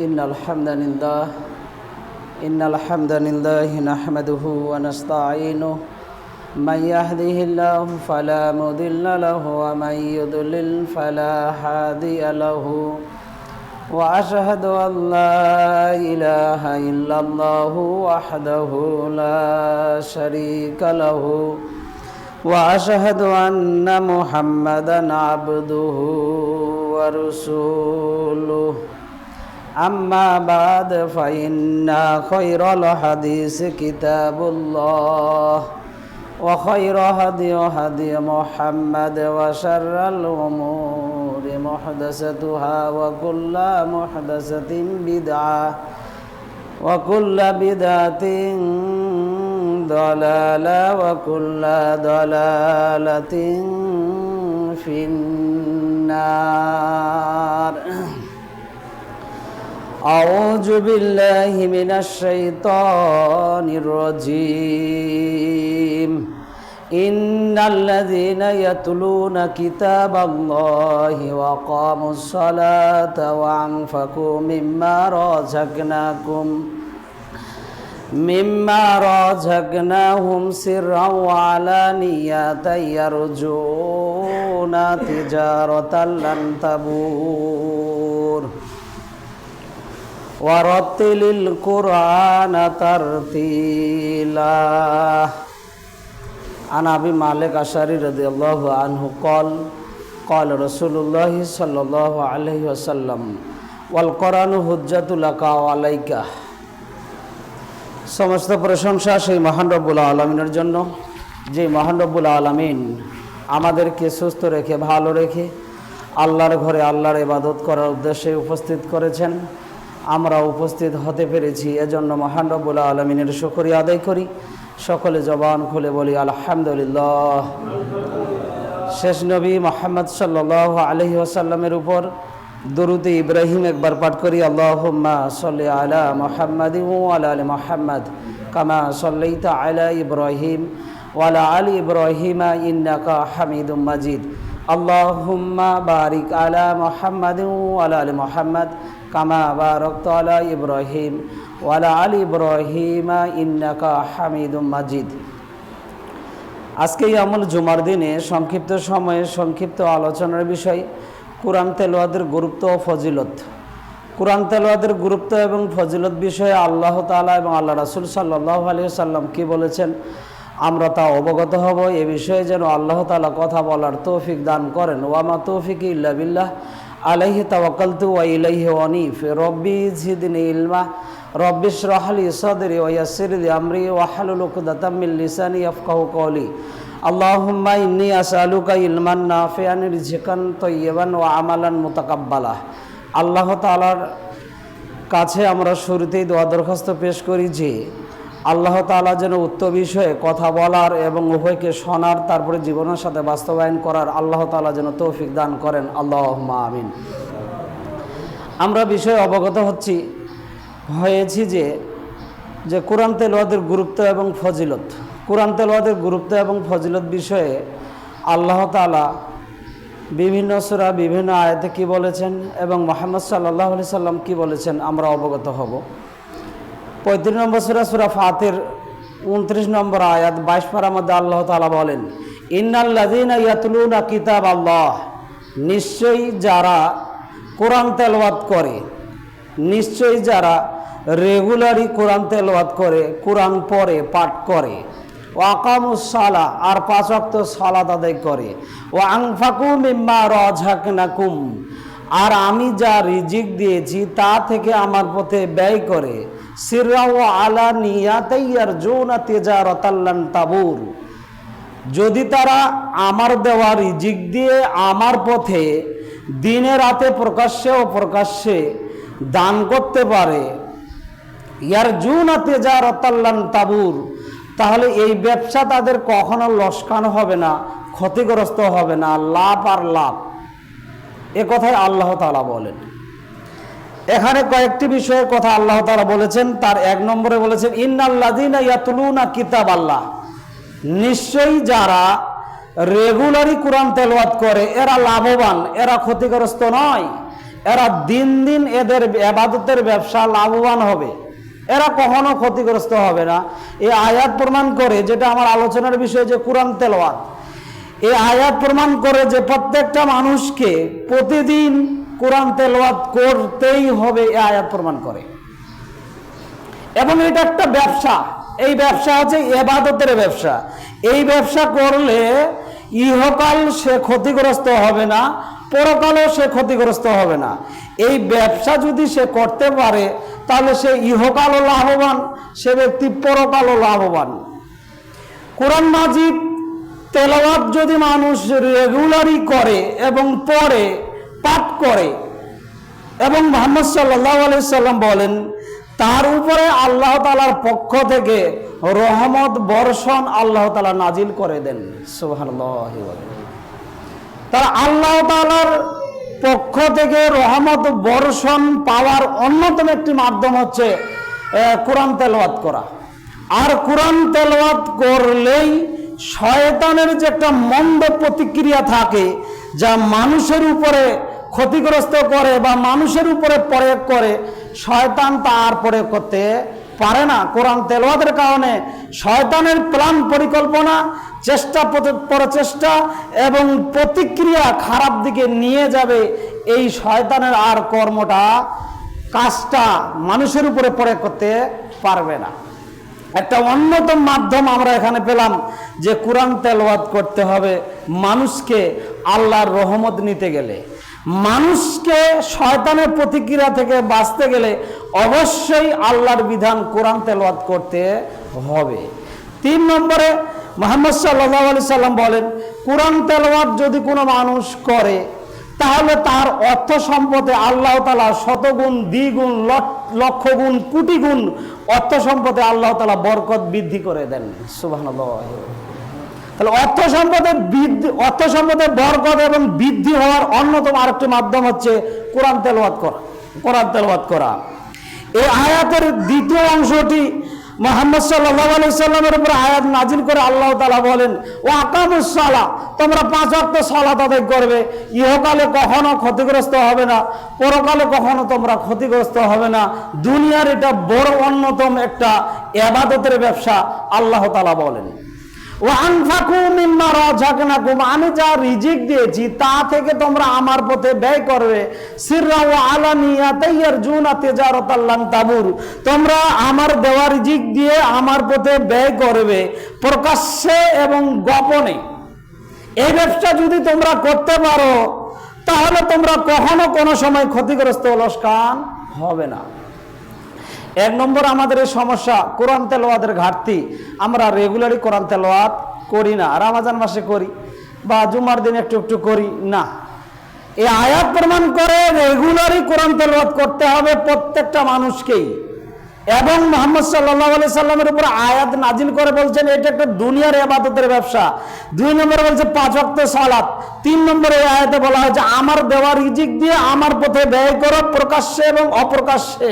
إن الحمد لله نحمده ونستعينه من يهده الله فلا مضل له ومن يضلل فلا هادي له وأشهد أن لا إله إلا الله وحده لا شريك له وأشهد أن محمدا عبده ورسوله أما بعد فإن خير الحديث كتاب الله وخير هدي محمد وشر الأمور محدثاتها وكل محدثة بدعة وكل بدعة ضلالة وكل ضلالة في النار. أعوذ بالله من الشيطان الرجيم. إن الذين يتلون كتاب الله وأقاموا الصلاة وأنفقوا مما رزقناهم سرا وعلانية يرجون تجارة لن تبور ورتل القرآن ترتيلا. عن أبي مالك الأشعري رضي الله عنه قال رسول الله صلى الله عليه وسلم والقرآن حجة لك وعليك. সমস্ত প্রশংসা সেই মহান রব্বুল আলামিনের জন্য, যে মহান রব্বুল আলামিন আমাদেরকে সুস্থ রেখে ভালো রেখে আল্লাহর ঘরে আল্লাহর ইবাদত করার উদ্দেশ্যে উপস্থিত করেছেন। আমরা উপস্থিত হতে পেরেছি, এজন্য মহান রব্বুল আলামিনের শুকরিয়া আদায় করি। সকলে জবান খুলে বলি আলহামদুলিল্লাহ। শেষ নবী মুহাম্মদ সাল্লাল্লাহু আলাইহি ওয়াসাল্লামের উপর দরুদ ইব্রাহিম একবার পাঠ করি। আল্লাহুম্মা সাল্লি আলা মুহাম্মাদিন ওয়া আলা আলি মুহাম্মাদ কামা সাল্লাইতা আলা ইব্রাহিম ওয়া আলা আলি ইব্রাহিম ইন্নাকা হামিদুম মাজিদ। আল্লাহুম্মা বারিক আলা মুহাম্মাদিন ওয়া আলা আলি মুহাম্মাদ কামা বারাকতা আলা ইব্রাহিম ওয়া আলা আলি ইব্রাহিম ইন্নাকা হামিদুম মাজিদ। আজকে আমল জুমার দিনে সংক্ষিপ্ত সময়ে সংক্ষিপ্ত আলোচনার বিষয় কুরআন তেলাওয়াতের গুরুত্ব ও ফজিলত। কুরআন তেলাওয়াতের গুরুত্ব এবং ফজিলত বিষয়ে আল্লাহ তাআলা এবং আল্লাহ রাসূল সাল্লাল্লাহু আলাইহি ওয়াসাল্লাম কি বলেছেন আমরা তা অবগত হব। এ বিষয়ে যেন আল্লাহ তাআলা কথা বলার তৌফিক দান করেন। ওয়া মা তৌফিকি ইল্লা বিল্লাহ আলাইহি তাওয়াক্কালতু ওয়া ইলাইহি উনীব। রব্বি জিদনি ইলমা রব্বি ইশরাহ লি সাদরি ওয়া ইয়াসসির লি আমরি ওয়াহলুল উকদাতাম মিন লিসানি ইয়াফকাহু কওলি। আল্লাহুম্মা ইন্নী আসআলুকা ইলমান নাফিআন রিজকান তাইয়্যিবান ওয়া আমালান মুতাকাব্বালা। আল্লাহ তাআলার কাছে আমরা শুরুতেই দোয়া দরখাস্ত পেশ করি যে আল্লাহ তাআলা যেন উক্ত বিষয়ে কথা বলার এবং উভয়কে শোনার তারপরে জীবনের সাথে বাস্তবায়ন করার আল্লাহ তাআলা যেন তৌফিক দান করেন। আল্লাহুম্মা আমিন। আমরা বিষয়ে অবগত হয়েছি যে কুরআন তেলাওয়াতের গুরুত্ব এবং ফজিলত। কুরআন তেলাওয়াতের গুরুত্ব এবং ফজিলত বিষয়ে আল্লাহ তাআলা বিভিন্ন সূরা বিভিন্ন আয়াতে কি বলেছেন এবং মুহাম্মদ সাল্লাল্লাহু আলাইহি সাল্লাম কি বলেছেন আমরা অবগত হব। 35 নম্বর সূরা ফাতির 29 নম্বর আয়াত 22 পারার মধ্যে আল্লাহ তাআলা বলেন ইন্নাল্লাযীনা ইয়াতলুনা কিতাবাল্লাহ, নিশ্চয়ই যারা কোরআন তেলাওয়াত করে, নিশ্চয়ই যারা রেগুলারই কোরআন তেলাওয়াত করে, কোরআন পড়ে পাঠ করে, ওয়া আকামুস সালাহ আর 5 ওয়াক্ত সালাত আদায় করে, ওয়া আনফাকু মিম্মা রাযাকনাকুম আর আমি যা রিজিক দিয়েছি তা থেকে আমার পথে ব্যয় করে, সিররা ওয়া আলানিয়াতা ইয়ারজুনা তিজারাতাল লান তাবুর, যদি তারা আমার দেওয়া রিজিক দিয়ে আমার পথে দিনে রাতে প্রকাশ্যে ও প্রকাশ্যে দান করতে পারে, ইয়ারজুনা তিজারাতাল লান তাবুর, তাহলে এই ব্যবসা তাদের কখনো লোকসান হবে না, ক্ষতিগ্রস্ত হবে না, লাভ আর লাভ। এ কথাই আল্লাহ তাআলা বলেন। এখানে কয়েকটি বিষয়ের কথা আল্লাহ তাআলা বলেছেন। তার 1 নম্বরে বলেছেন ইন্নাল্লাযীনা ইয়াতলুনা কিতাবাল্লাহ, নিশ্চয়ই যারা রেগুলারই কোরআন তেলাওয়াত করে এরা লাভবান, এরা ক্ষতিগ্রস্ত নয়, এরা দিন দিন এদের ইবাদতের ব্যবসা লাভবান হবে, এরা কখনো ক্ষতিগ্রস্ত হবে না। এই আয়াত প্রমাণ করে, যেটা আমার আলোচনার বিষয় যে কোরআন তেলাওয়াত, এই আয়াত প্রমাণ করে যে প্রত্যেকটা মানুষকে প্রতিদিন কোরআন তেলাওয়াত করতেই হবে, এই আয়াত প্রমাণ করে। এবং এটা একটা ব্যবসা, এই ব্যবসা হচ্ছে ইবাদতের ব্যবসা। এই ব্যবসা করলে ইহকাল সে ক্ষতিগ্রস্ত হবে না, পরকালও সে ক্ষতিগ্রস্ত হবে না। এই ব্যবসা যদি সে করতে পারে তাহলে সে ইহকালও লাভবান, সে ব্যক্তি পরকালও লাভবান। কোরআন মাজিদ তেলাওয়াত যদি মানুষ রেগুলারই করে এবং পড়ে, পাঠ করে, এবং মুহাম্মদ সাল্লাল্লাহু আলাইহি সাল্লাম বলেন তার উপরে আল্লাহ তাআলার পক্ষ থেকে রহমত বর্ষণ আল্লাহ তাআলা নাজিল করে দেন। সুবহানাল্লাহ। তার আল্লাহ তাআলার পক্ষ থেকে রহমত বর্ষণ পাওয়ার অন্যতম একটি মাধ্যম হচ্ছে কোরআন তেলাওয়াত করা। আর কোরআন তেলাওয়াত করলেই শয়তানের যে একটা মন্দ প্রতিক্রিয়া থাকে, যা মানুষের উপরে ক্ষতিগ্রস্ত করে বা মানুষের উপরে প্রয়োগ করে, শয়তান তার প্রয়োগ করতে পারে না। কোরআন তেলাওয়াতের কারণে শয়তানের প্ল্যান, পরিকল্পনা, চেষ্টা, প্রচেষ্টা এবং প্রতিক্রিয়া খারাপ দিকে নিয়ে যাবে। এই শয়তানের আর কর্মটা, কাজটা মানুষের উপরে প্রয়োগ করতে পারবে না। একটা অন্যতম মাধ্যম আমরা এখানে পেলাম যে কোরআন তেলাওয়াত করতে হবে মানুষকে আল্লাহর রহমত নিতে গেলে, মানুষকে শয়তানের প্রতিক্রিয়া থেকে বাঁচতে গেলে অবশ্যই আল্লাহর বিধান কোরআন তেলাওয়াত করতে হবে। 3 নম্বরে মুহাম্মদ সাল্লাল্লাহু আলাইহি সাল্লাম বলেন কোরআন তেলাওয়াত যদি কোনো মানুষ করে তাহলে তার অর্থ সম্পদে আল্লাহ তাআলা শতগুণ, দ্বিগুণ, লক্ষ গুণ, কোটি গুণ অর্থ সম্পদে আল্লাহ তাআলা বরকত বৃদ্ধি করে দেন। সুবহানাল্লাহ। তাহলে অর্থ সম্পদের বরকত এবং বৃদ্ধি হওয়ার অন্যতম আরেকটি মাধ্যম হচ্ছে কোরআন তেলাওয়াত করা। কোরআন তেলাওয়াত করা। এই আয়াতের দ্বিতীয় অংশটি মুহাম্মদ সাল্লাল্লাহু আলাইহি সাল্লামের উপর আয়াত নাজিল করে আল্লাহ তাআলা বলেন ওয়া আকামুস সালাহ, তোমরা 5 ওয়াক্ত সালাত আদায় করবে, ইহকালে কখনো ক্ষতিগ্রস্ত হবে না, পরকালে কখনো তোমরা ক্ষতিগ্রস্ত হবে না। দুনিয়ার এটা বড় অন্যতম একটা ইবাদতের ব্যবসা আল্লাহ তাআলা বলেন। ওয়ানফাকু মিম্মা রাযাকনাকুম, আমি যা রিজিক দিয়েছি তা থেকে তোমরা আমার পথে ব্যয় করবে। সিররা ওয়া আলানিয়াতা ইয়ারজুনা তিজারাতাল লান তাবুর, তোমরা আমার দেওয়া রিজিক দিয়ে আমার পথে ব্যয় করবে প্রকাশ্যে এবং গোপনে। এই ব্যবসা যদি তোমরা করতে পারো তাহলে তোমরা কখনো কোনো সময় ক্ষতিগ্রস্ত লোকসান হবে না। 1 নম্বর আমাদের এই সমস্যা কোরআন তেলাওয়াতের ঘাটতি। আমরা রেগুলারই কোরআন তেলাওয়াত করি না, রমজান মাসে করি বা জুমার দিন একটু একটু করি না। এই আয়াত প্রমাণ করে রেগুলারই কোরআন তেলাওয়াত করতে হবে প্রত্যেকটা মানুষকেই। এবং মুহাম্মদ সাল্লাল্লাহু আলাইহি সাল্লামের উপর আয়াত নাজিল করে বলছেন এটা একটা দুনিয়ার ইবাদতের ব্যবসা। 2 নম্বরে বলছে 5 ওয়াক্ত সালাত। 3 নম্বরে এই আয়াতে বলা হয়েছে আমার দেওয়া রিজিক দিয়ে আমার পথে ব্যয় করো প্রকাশ্যে এবং অপ্রকাশ্যে।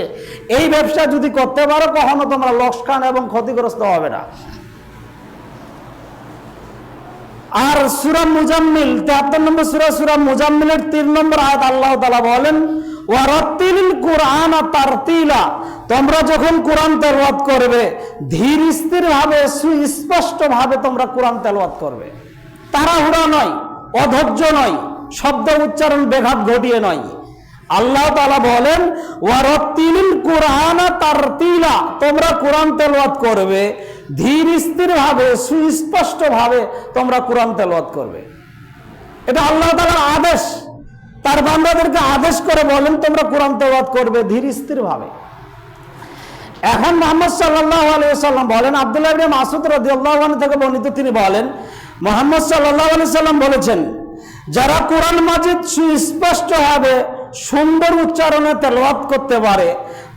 এই ব্যবসা যদি করতে পারো কখনো তোমরা লোকসান এবং ক্ষতিগ্রস্ত হবে না। আর সূরা মুজাম্মিল 73 নম্বর সূরা মুজাম্মিলের 3 নম্বর আয়াত আল্লাহ তাআলা বলেন ওয়ারাত্তিলিল কুরআনা তারতিলা, তোমরা যখন কোরআন তেলাওয়াত করবে ধীর স্থির ভাবে, সুস্পষ্ট ভাবে তোমরা কোরআন তেলাওয়াত করবে। তাড়াহুড়া নয়, অধৈর্য নয়, শব্দ উচ্চারণ ব্যাঘাত ঘটিয়ে নয়। আল্লাহ তাআলা বলেন ওয়ারাত্তিলিল কুরআনা তারতিলা, তোমরা কোরআন তেলাওয়াত করবে ধীর স্থির ভাবে, সুস্পষ্ট ভাবে তোমরা কোরআন তেলাওয়াত করবে। এটা আল্লাহ তাআলার আদেশ, তার বান্দাদেরকে আদেশ করে বলেন তোমরা কোরআন তেলাওয়াত করবে ধীর স্থির ভাবে। এখন মুহাম্মদ সাল্লাল্লাহু আলাইহি সাল্লাম বলেন, আব্দুল্লাহ ইবনে মাসউদ রাদিয়াল্লাহু আনহু থেকে বর্ণিত, তিনি বলেন মুহাম্মদ সাল্লাল্লাহু আলাইহি সাল্লাম বলেছেন যারা কোরআন মাজিদ সুস্পষ্ট ভাবে সুন্দর উচ্চারণে তেলাওয়াত করতে পারে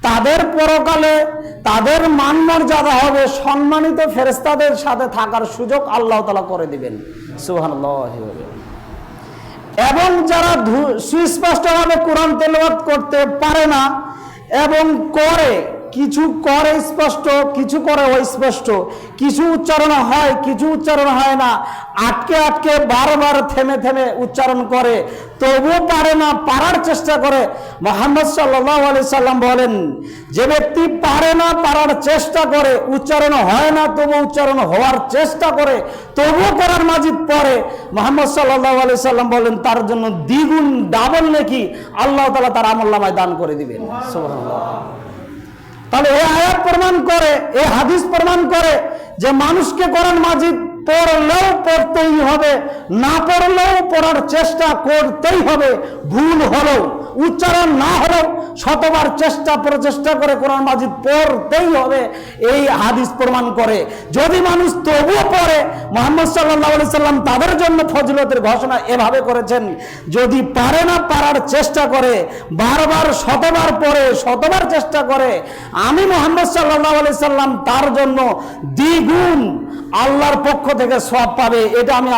তাদের পরকালে তাদের মান মর্যাদা হবে সম্মানিত ফেরেশতাদের সাথে থাকার সুযোগ আল্লাহ তাআলা করে দিবেন। সুবহানাল্লাহ। এবং যারা সুস্পষ্টভাবে কোরআন তেলাওয়াত করতে পারে না এবং করে কিছু করে স্পষ্ট, কিছু করে অস্পষ্ট, কিছু উচ্চারণ হয়, কিছু উচ্চারণ হয় না, আটকে আটকে বারবার থেমে থেমে উচ্চারণ করে, তবুও পারে না, পারার চেষ্টা করে। মুহাম্মদ সাল্লাল্লাহু আলাইহি সাল্লাম বলেন, যে ব্যক্তি পারে না, পারার চেষ্টা করে, উচ্চারণ হয় না তবু উচ্চারণ হওয়ার চেষ্টা করে, তবুও কোরআন মাজিদ পড়ে, মুহাম্মদ সাল্লাল্লাহু আলাইহি সাল্লাম বলেন তার জন্য দ্বিগুণ ডাবল নেকি আল্লাহ তাআলা তার আমলনামায় দান করে দিবেন। সুবহানাল্লাহ। তাহলে এই আয়াত প্রমাণ করে, এই হাদিস প্রমাণ করে যে মানুষকে কোরআন মাজিদ পড়লেও পড়তেই হবে, না পড়লেও পড়ার চেষ্টা করতেই হবে, ভুল হলেও, উচ্চারণ না হলেও শতবার চেষ্টা প্রচেষ্টা করে কোরআন মাজিদ পড়তেই হবে, এই হাদিস প্রমাণ করে। যদি মানুষ তবুও পড়ে, মুহাম্মদ সাল্লাল্লাহু আলাইহি সাল্লাম তাদের জন্য ফজিলতের ঘোষণা এভাবে করেছেন, যদি পারে না পারার চেষ্টা করে, বারবার শতবার পড়ে, শতবার চেষ্টা করে, আমি মুহাম্মদ সাল্লাল্লাহু আলাইহি সাল্লাম তার জন্য দ্বিগুণ আল্লাহর পক্ষ থেকে সওয়াব পাবে। এটা আমি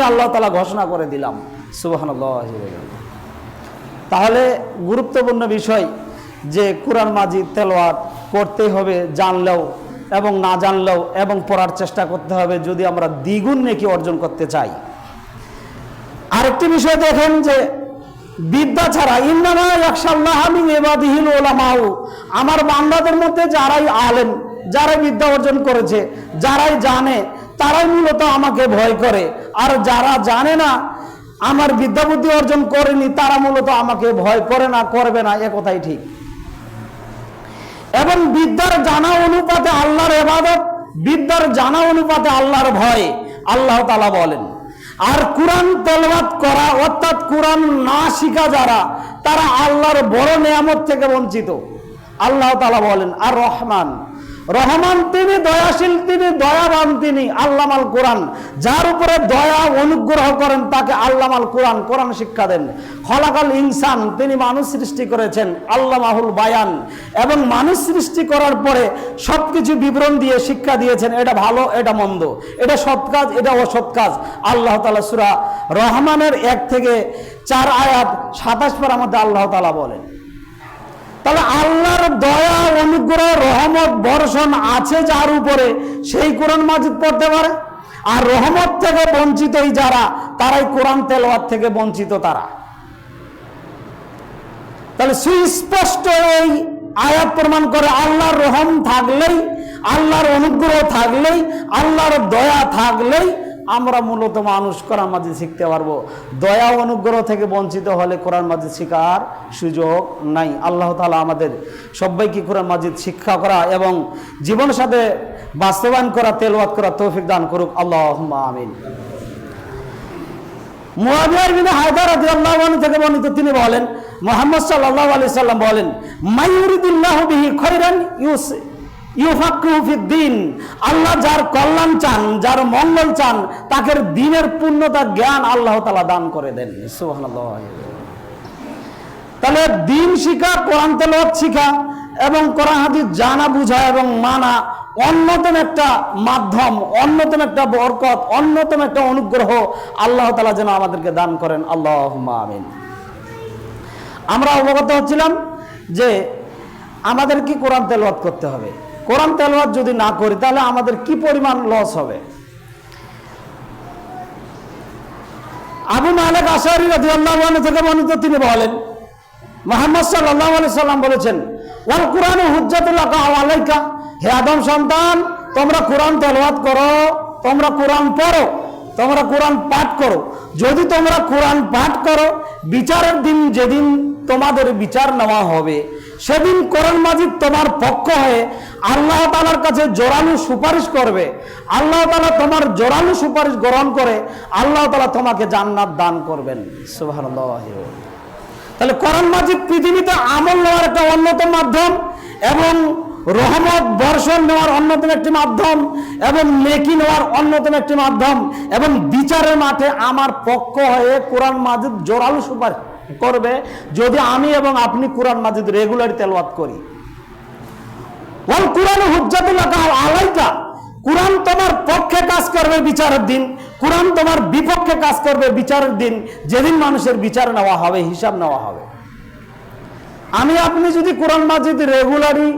আল্লাহ তাআলা ঘোষণা করে দিলাম। সুবহানাল্লাহ। তাহলে গুরুত্বপূর্ণ বিষয় যে কোরআন মাজিদ তেলাওয়াত করতে হবে, জানলেও এবং না জানলেও, এবং পড়ার চেষ্টা করতে হবে যদি আমরা দ্বিগুণ নেকি অর্জন করতে চাই। আরেকটি বিষয় দেখেন যে বিদ্যা ছাড়া, ইন্নামা ইয়াখশাল্লাহা মিন ইবাদিহিল উলামাউ, আমার বান্দাদের মধ্যে যারাই আলেম, যারাই বিদ্যা অর্জন করেছে, যারাই জানে, তারাই মূলত আমাকে ভয় করে। আর যারা জানে না, আমার বিদ্যা বুদ্ধি অর্জন করেনি, তারা মূলত আমাকে ভয় করে না, করবে না, এ কথাই ঠিক। এবং বিদ্যার জানা অনুপাতে আল্লাহর ইবাদত, বিদ্যার জানা অনুপাতে আল্লাহর ভয়, আল্লাহ তাআলা বলেন। আর কোরআন তেলাওয়াত করা অর্থাৎ কোরআন না শিখা যারা, তারা আল্লাহর বড় নিয়ামত থেকে বঞ্চিত। আল্লাহ তাআলা বলেন, আর রহমান, রহমান তিনি দয়াশীল, তিনি দয়াবান, তিনি আল্লামাল কোরআন, যার উপরে দয়া অনুগ্রহ করেন তাকে আল্লামাল কোরআন, কোরআন শিক্ষা দেন। খলাকাল ইনসান, তিনি মানুষ সৃষ্টি করেছেন, আল্লামাহুল বায়ান, এবং মানুষ সৃষ্টি করার পরে সবকিছু বিবরণ দিয়ে শিক্ষা দিয়েছেন, এটা ভালো, এটা মন্দ, এটা সৎ কাজ, এটা অসৎ কাজ। আল্লাহ তাআলা সূরা রহমানের 1 থেকে 4 আয়াত 27 পারার মধ্যে আল্লাহ তাআলা বলেন। তাহলে আল্লাহর দয়া, অনুগ্রহ, রহমত বর্ষণ আছে যার উপরে, সেই কোরআন মাজিদ পড়তে পারে। আর রহমত থেকে বঞ্চিত যারা, তারাই কোরআন তেলাওয়াত থেকে বঞ্চিত তারা। তাহলে সুস্পষ্ট এই আয়াত প্রমাণ করে আল্লাহর রহম থাকলেই, আল্লাহর অনুগ্রহ থাকলেই, আল্লাহর দয়া থাকলেই আমরা মূলত মানুষ কোরআন মাজিদ শিখতে পারবো। দয়া অনুগ্রহ থেকে বঞ্চিত হলে কোরআন মাজিদ শিখার সুযোগ নাই। আল্লাহ তাআলা আমাদের সবাইকে কোরআন মাজিদ শিক্ষা করা এবং জীবনের সাথে বাস্তবায়ন করা, তেলাওয়াত করা তৌফিক দান করুক। আল্লাহুম্মা আমিন। মুআবিয়া ইবনে হায়দার রাদিয়াল্লাহু আনহু থেকে বর্ণিত, তিনি বলেন, মুহাম্মদ সাল্লাল্লাহু আলাইহি সাল্লাম বলেন, মাইয়ুরিদুল্লাহু বিহি খায়রান ইউফাক্কিহু ফিদ্দীন, আল্লাহ যার কল্যাণ চান, যার মঙ্গল চান, তাকে দ্বীনের পূর্ণতা জ্ঞান আল্লাহ তাআলা দান করে দেন। সুবহানাল্লাহ। তাহলে দ্বীন শিখা, কোরআন তেলাওয়াত শিখা এবং কোরআন হাদিস জানা, বুঝা এবং মানা অন্যতম একটা মাধ্যম, অন্যতম একটা বরকত, অন্যতম একটা অনুগ্রহ আল্লাহ তাআলা যেন আমাদেরকে দান করেন। আল্লাহুম্মা আমিন। আমরা অবগত হচ্ছিলাম যে আমাদের কি কোরআন তেলাওয়াত করতে হবে। কোরআন তেলাওয়াত যদি না করি তাহলে আমাদের কি পরিমাণ লস হবে। আবু মালিক আশআরী রাদিয়াল্লাহু আনহু থেকে বর্ণিত, তিনি বলেন, মুহাম্মদ সাল্লাল্লাহু আলাইহি সাল্লাম বলেছেন, ওয়াল কুরআনু হুজ্জাতুল লাকা ওয়া আলাইকা, হে আদম সন্তান, তোমরা কোরআন তেলাওয়াত করো, তোমরা কোরআন পড়ো, তোমরা কোরআন পাঠ করো। যদি তোমরা কোরআন পাঠ করো, বিচারের দিন যেদিন তোমাদের বিচার নেওয়া হবে, সেদিন কোরআন মাজিদ তোমার পক্ষ হয়ে আল্লাহ তাআলার কাছে জোরালো সুপারিশ করবে। আল্লাহ তাআলা তোমার জোরালো সুপারিশ গ্রহণ করে আল্লাহ তাআলা তোমাকে জান্নাত দান করবেন। সুবহানাল্লাহ। তাহলে কোরআন মাজিদ পৃথিবীতে আমল নেওয়ার একটা অন্যতম মাধ্যম, এবং রহমত বর্ষণ নেওয়ার অন্যতম একটি মাধ্যম, এবং নেকি নেওয়ার অন্যতম একটি মাধ্যম, এবং বিচারের মাঠে আমার পক্ষ হয়ে কোরআন মাজিদ জোরালো সুপারিশ করবে যদি আমি এবং আপনি কোরআন মাজিদ রেগুলার তেলাওয়াত করি। ওয়াল কুরআনু হুজ্জাতুল লাকা ওয়া আলাইকা, কোরআন তোমার পক্ষে কাজ করবে বিচারের দিন, কোরআন তোমার বিপক্ষে কাজ করবে বিচারের দিন, যেদিন মানুষের বিচার নেওয়া হবে, হিসাব নেওয়া হবে। আমি আপনি যদি কোরআন মাজিদ রেগুলারই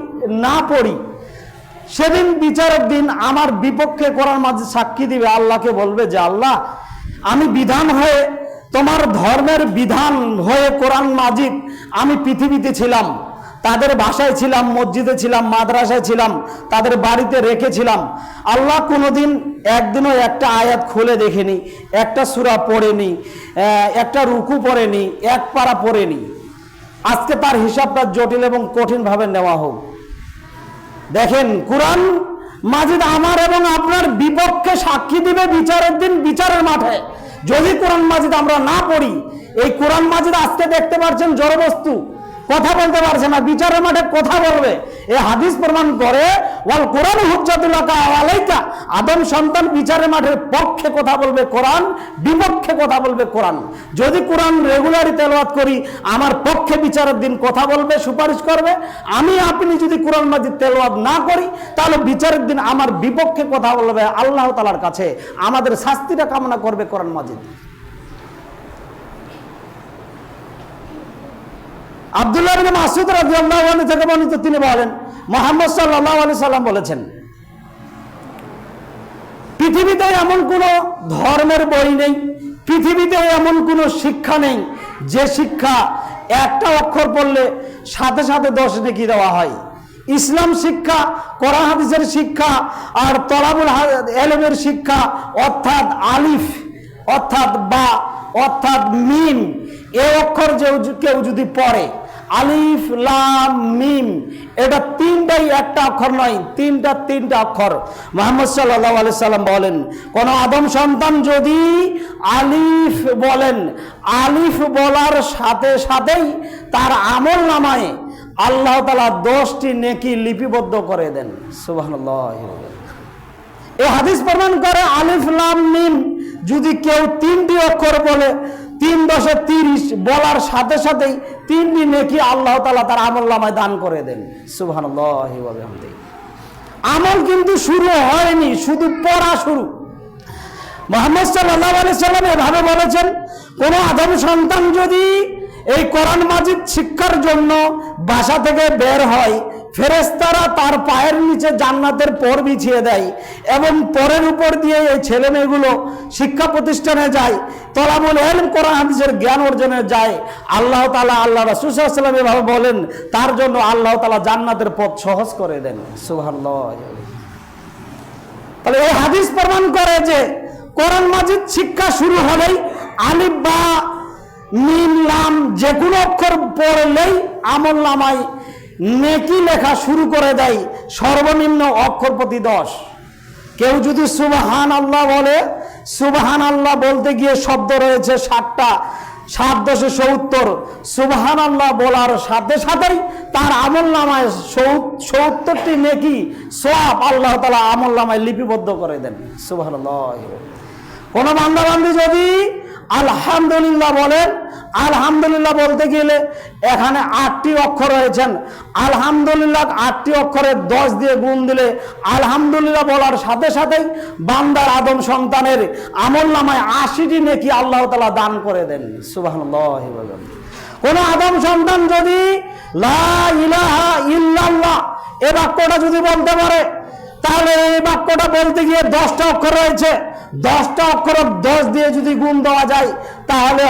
না পড়ি, সেদিন বিচারের দিন আমার বিপক্ষে কোরআন মাজিদ সাক্ষী দিবে, আল্লাহকে বলবে যে আল্লাহ, আমি বিধান হয়ে, তোমার ধর্মের বিধান হয়ে কোরআন মাজিদ আমি পৃথিবীতে ছিলাম, তাদের বাসায় ছিলাম, মসজিদে ছিলাম, মাদ্রাসায় ছিলাম, তাদের বাড়িতে রেখেছিলাম। আল্লাহ কোনোদিন একদিনও একটা আয়াত খুলে দেখেনি, একটা সূরা পড়েনি, একটা রুকু পড়েনি, এক পারা পড়েনি। আজকে তার হিসাবটা জটিল এবং কঠিনভাবে নেওয়া হোক। দেখেন, কোরআন মাজিদ আমার এবং আপনার বিপক্ষে সাক্ষী দিবে বিচারের দিন, বিচারের মাঠে। যদি কোরআন মাজিদ আমরা না পড়ি, এই কোরআন মাজিদ আজকে দেখতে পাচ্ছেন জড়বস্তু, কথা বলতে পারছে না, বিচারের মাঠে কথা বলবে। এই হাদিস প্রমাণ করে, ওয়াল কোরআন হুজ্জাতুল লাকা আলাইকা, আদম সন্তান বিচারের মাঠের পক্ষে কথা বলবে কোরআন, বিপক্ষে কথা বলবে কোরআন। যদি কোরআন রেগুলারই তেলাওয়াত করি, আমার পক্ষে বিচারের দিন কথা বলবে, সুপারিশ করবে। আমি আপনি যদি কোরআন মাজিদ তেলাওয়াত না করি, তাহলে বিচারের দিন আমার বিপক্ষে কথা বলবে আল্লাহ তাআলার কাছে, আমাদের শাস্তিটা কামনা করবে কোরআন মাজিদ। আব্দুল্লাহ ইবনে মাসউদ রাদিয়াল্লাহু আনহু থেকে বর্ণিত, তিনি বলেন, মুহাম্মদ সাল্লাল্লাহু আলাইহি সাল্লাম বলেছেন, পৃথিবীতে এমন কোনো ধর্মের বই নেই, পৃথিবীতে এমন কোনো শিক্ষা নেই যে শিক্ষা একটা অক্ষর পড়লে সাথে সাথে 10 নেকি দেওয়া হয়। ইসলাম শিক্ষা, কোরআন হাদিসের শিক্ষা আর তলাবুল ইলমের শিক্ষা, অর্থাৎ আলিফ, অর্থাৎ বা, অর্থাৎ মিম, এই অক্ষর কেউ যদি পড়ে, আলিফ লাম মিম, এটা তিনটাই একটা অক্ষর নয়, তিনটা অক্ষর। মুহাম্মদ সাল্লাল্লাহু আলাইহি সাল্লাম বলেন, কোন আদম সন্তান যদি আলিফ বলেন, আলিফ বলার সাথে সাথেই তার আমল নামায় আল্লাহ তাআলা 10টি নেকি লিপিবদ্ধ করে দেন। সুবহানাল্লাহ। এই হাদিস প্রমাণ করে, আলিফ লাম মিম যদি কেউ 3টি অক্ষর বলে, 3 × 30 বলার সাথে সাথেই 3টি নেকি আল্লাহ তাআলা তার আমলনামায় দান করে দেন। সুবহানাল্লাহি ওয়া বিহামদিহি। আমল কিন্তু শুরু হয়নি, শুধু পড়া শুরু। মুহাম্মদ সাল্লাল্লাহু আলাইহি সাল্লাম এভাবে বলেছেন, কোন আদম সন্তান যদি এই কোরআন মাজিদ শিক্ষার জন্য বাসা থেকে বের হয়, ফেরেশতারা তার পায়ের নিচে জান্নাতের পর বিছিয়ে দেয় এবং পরের উপর দিয়ে এই ছেলে মেয়েগুলো শিক্ষা প্রতিষ্ঠানে যায়, তলাবুল ইলম কোরআন হাদিসের জ্ঞান অর্জনে যায়। আল্লাহ তাআলা, আল্লাহ রাসূল সাল্লাল্লাহু আলাইহি ওয়াসাল্লাম এভাবে বলেন, তার জন্য আল্লাহ তাআলা জান্নাতের পথ সহজ করে দেন। সুবহানাল্লাহ। তাহলে এই হাদিস প্রমাণ করে যে কোরআন মাজিদ শিক্ষা শুরু হলেই আলিফ বা মিম লাম যে কোনো অক্ষর পড়লেই আমলনামায় নেকি লেখা শুরু করে দেয়, সর্বনিম্ন অক্ষর প্রতি 10। কেউ যদি সুবহানাল্লাহ বলে, সুবহানাল্লাহ বলতে গিয়ে শব্দ রয়েছে 60টা, 7 × 10 = 70। সুবহানাল্লাহ বলার সাথে সাথেই তার আমলনামায় 70টি নেকি সওয়াব আল্লাহ তাআলা আমলনামায় লিপিবদ্ধ করে দেন। সুবহানাল্লাহ। কোন বান্দা বান্দি যদি আলহামদুলিল্লাহ বলেন, আলহামদুলিল্লাহ বলতে গেলে এখানে 8টি অক্ষর রয়েছেন, আলহামদুলিল্লাহ 8টি অক্ষরের 10 দিয়ে গুণ দিলে আলহামদুলিল্লাহ বলার সাথে সাথেই বান্দার আদম সন্তানের আমলনামায় 80টি নেকি আল্লাহ তাআলা দান করে দেন। সুবহানাল্লাহ। কোন আদম সন্তান যদি লা ইলাহা ইল্লাল্লাহ এই বাক্যটা যদি বলতে পারে, তাহলে এই বাক্যটা বলতে গিয়ে 10টা অক্ষর রয়েছে, 10টা অক্ষর 10 দিয়ে যদি গুণ দেওয়া যায়, তাহলে